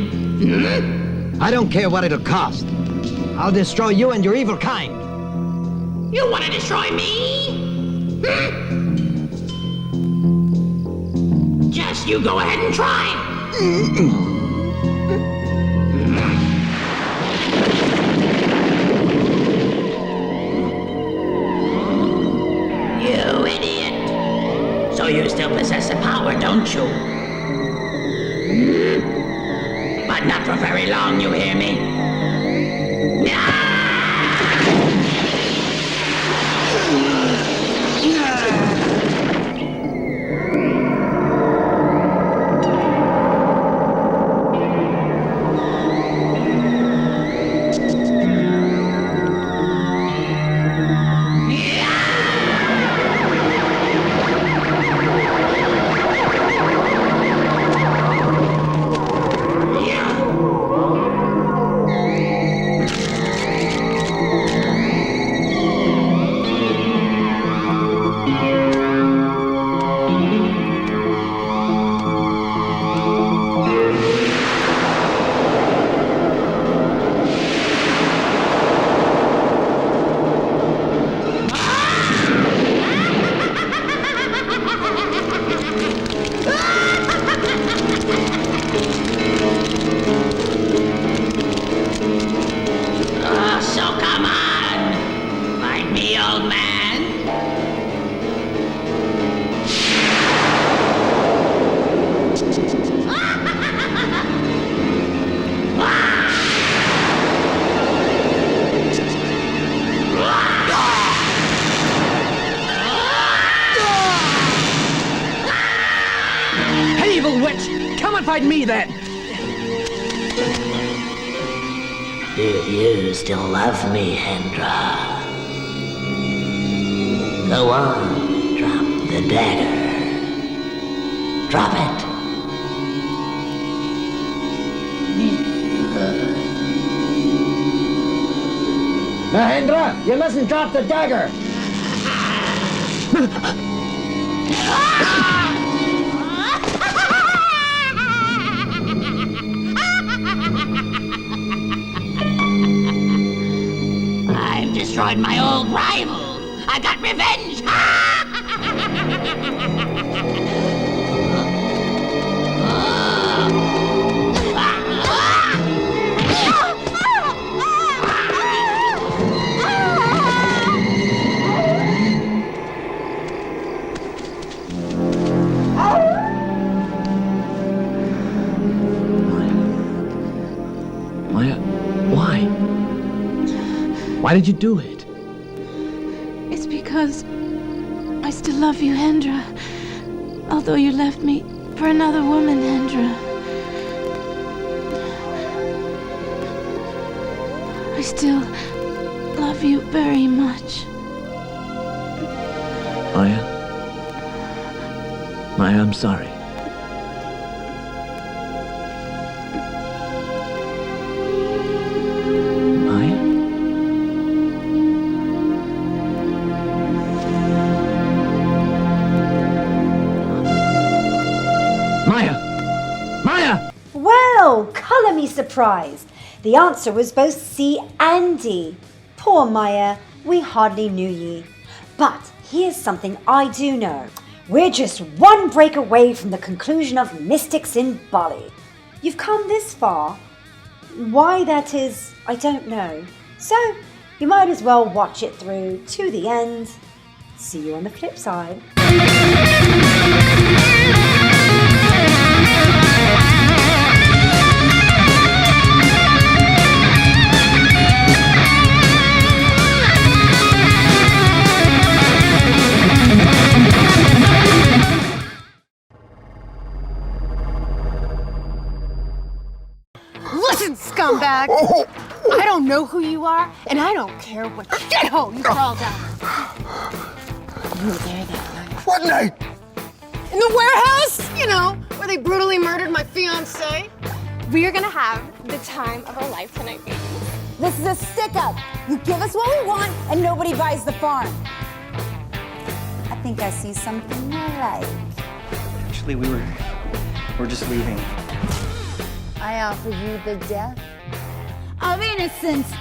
S7: I don't care what it'll cost. I'll destroy you and your evil kind.
S11: You want to destroy me? Just you go ahead and try. You idiot. So you still possess the power, don't you? But not for very long, you hear me?
S17: Fight me then!
S11: Do you still love me, Hendra? Go on, drop the dagger. Drop it.
S7: Now, Hendra, you mustn't drop the dagger!
S11: Destroyed my old rival. I got revenge.
S5: Why did you do it?
S20: It's because
S6: I still love you, Hendra. Although you left me for another woman, Hendra. I still love you very much.
S5: Maya? Maya, I'm sorry. Maya? Maya! Maya!
S1: Well, colour me surprised. The answer was both C and D. Poor Maya, we hardly knew ye. But here's something I do know. We're just one break away from the conclusion of Mystics in Bali. You've come this far. Why that is, I don't know. So, you might as well watch it through to the end. See you on the flip side.
S3: Listen, scumbag! I don't know who you are, and I don't care what shithole you crawled down. You were there that night.
S9: What night?
S3: In the warehouse, you know, where they brutally murdered my fiancé.
S12: We are gonna have the time of our life tonight, baby.
S13: This is a stick-up. You give us what we want, and nobody buys the farm. I think I see something I like.
S15: Actually, we're just leaving.
S13: I offer you the death of innocence.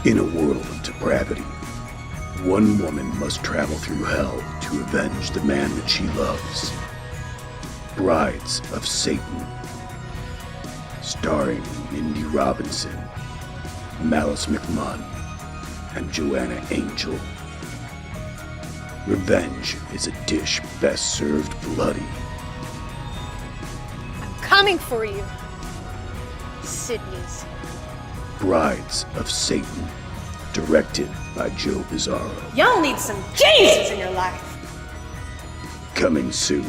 S24: In a world of depravity, one woman must travel through hell to avenge the man that she loves. Brides of Satan. Starring Mindy Robinson, Malice McMahon, and Joanna Angel. Revenge is a dish best served bloody.
S3: I'm coming for you, Sydney's.
S24: Brides of Satan. Directed by Joe Bizarro.
S3: Y'all need some Jesus in your life.
S24: Coming soon.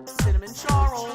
S25: Cinnamon Charles.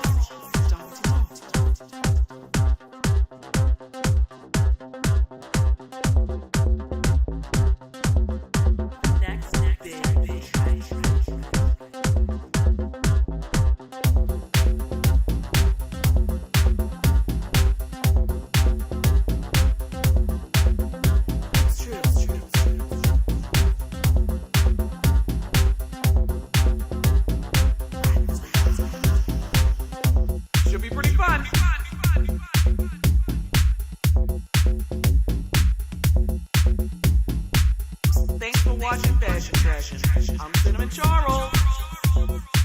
S25: Thanks for watching Fashion Session. I'm Cinnamon Charles.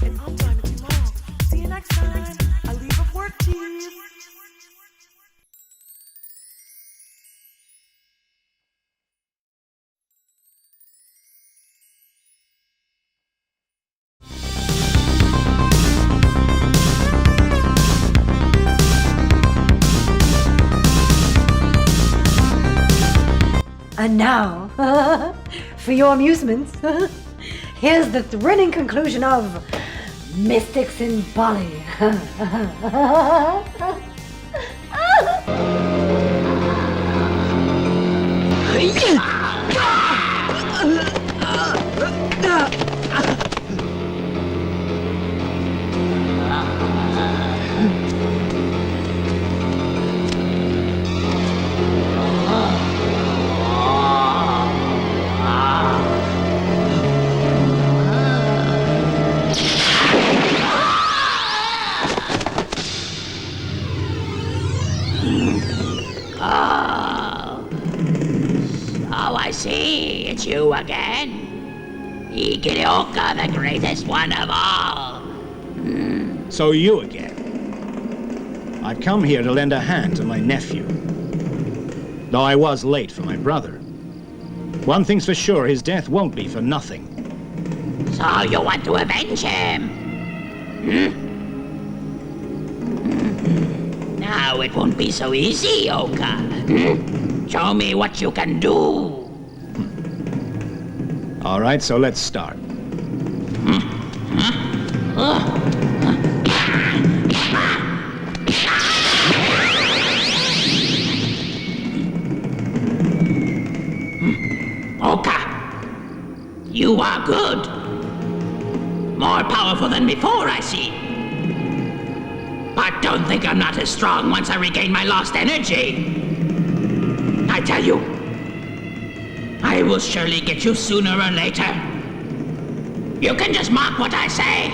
S25: And I'm Diamond Timon. See you next time. I leave a pork cheese.
S1: And now, for your amusement, here's the thrilling conclusion of Mystics in Bali.
S11: Oh, I see. It's you again. Ikireoka, the greatest one of all.
S17: So you again. I've come here to lend a hand to my nephew. Though I was late for my brother. One thing's for sure, his death won't be for nothing.
S11: So you want to avenge him? Now it won't be so easy, Oka. Show me what you can do.
S17: All right, so let's start.
S11: Oka, you are good. More powerful than before, I see. But don't think I'm not as strong once I regain my lost energy. I tell you, I will surely get you sooner or later. You can just mock what I say.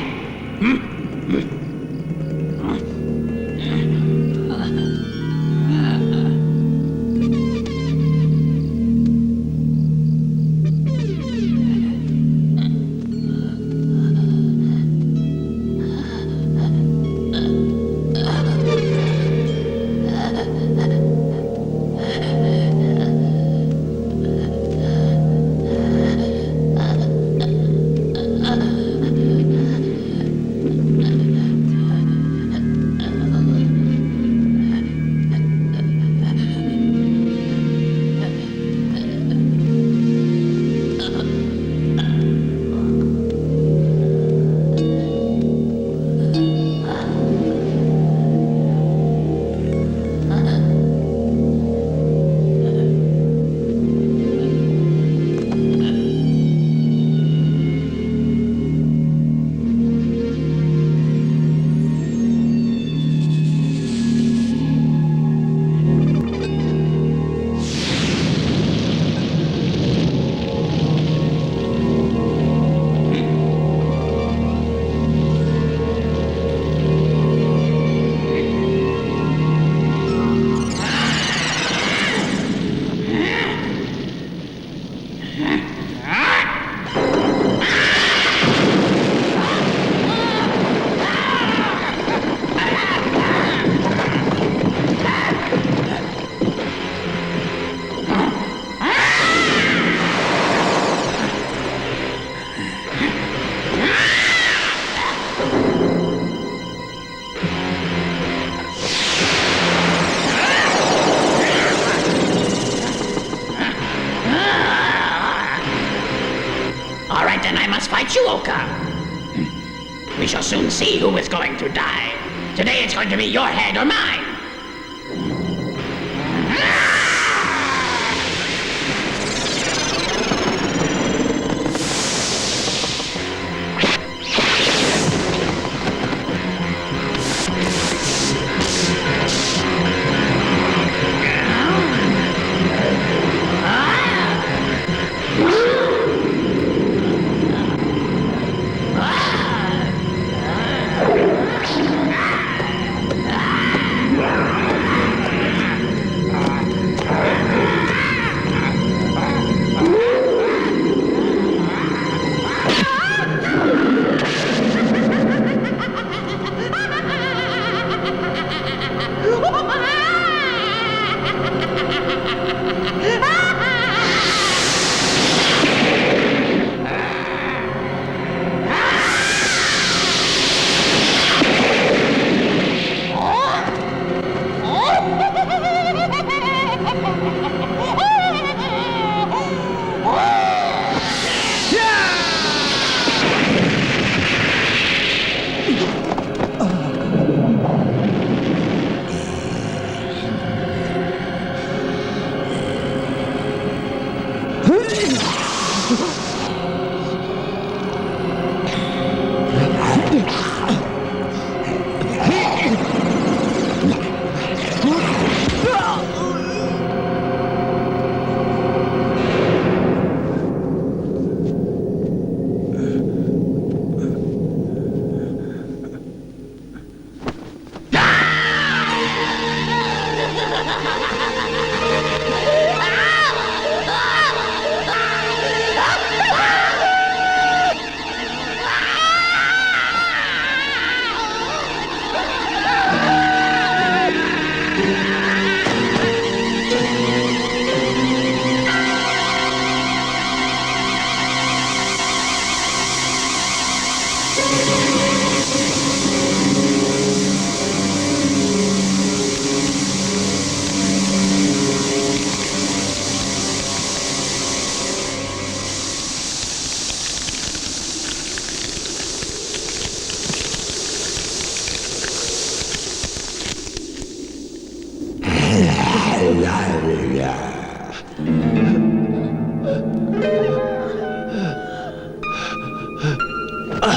S11: We shall soon see who is going to die. Today it's going to be your head or mine.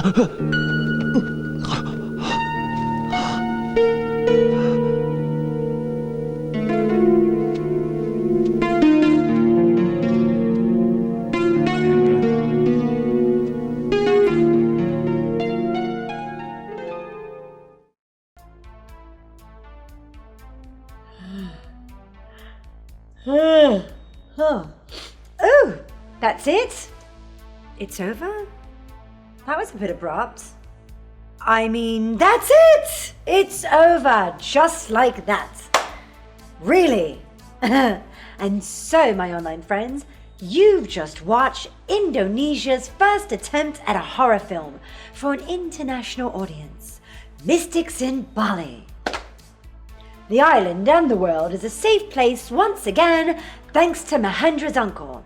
S1: Oh, that's it? It's over? That was a bit abrupt. I mean, that's it! It's over, just like that. Really? And so, my online friends, you've just watched Indonesia's first attempt at a horror film for an international audience, Mystics in Bali. The island and the world is a safe place once again, thanks to Mahendra's uncle,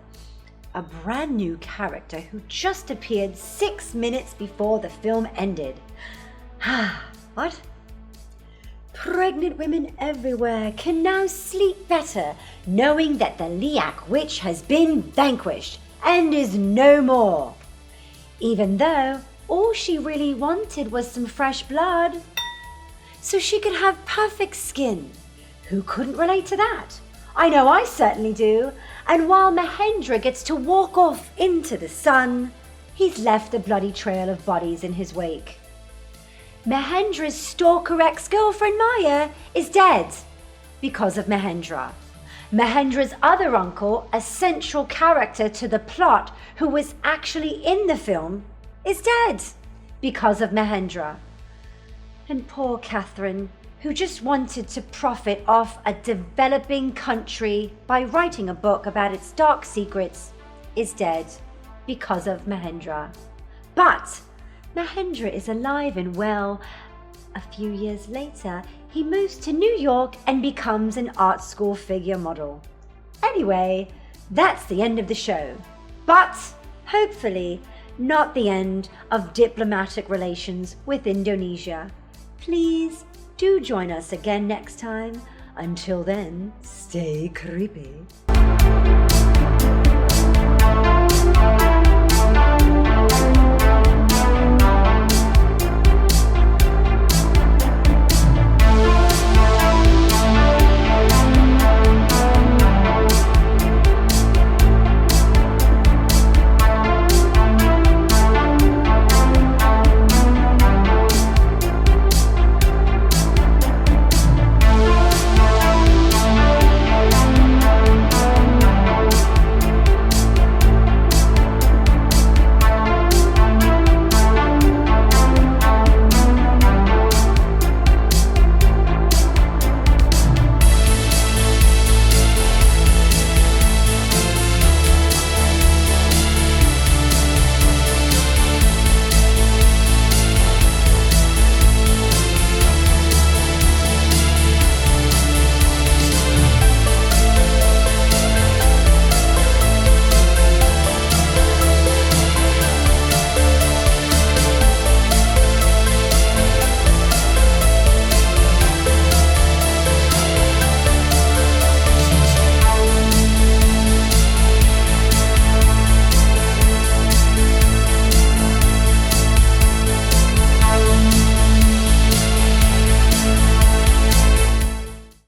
S1: a brand new character who just appeared 6 minutes before the film ended. What? Pregnant women everywhere can now sleep better knowing that the Liak witch has been vanquished and is no more. Even though all she really wanted was some fresh blood, so she could have perfect skin. Who couldn't relate to that? I know I certainly do. And while Mahendra gets to walk off into the sun, he's left a bloody trail of bodies in his wake. Mahendra's stalker ex-girlfriend Maya is dead because of Mahendra. Mahendra's other uncle, a central character to the plot who was actually in the film, is dead because of Mahendra. And poor Catherine, who just wanted to profit off a developing country by writing a book about its dark secrets, is dead because of Mahendra. But Mahendra is alive and well. A few years later, he moves to New York and becomes an art school figure model. Anyway, that's the end of the show. But hopefully not the end of diplomatic relations with Indonesia. Please do join us again next time. Until then, stay creepy.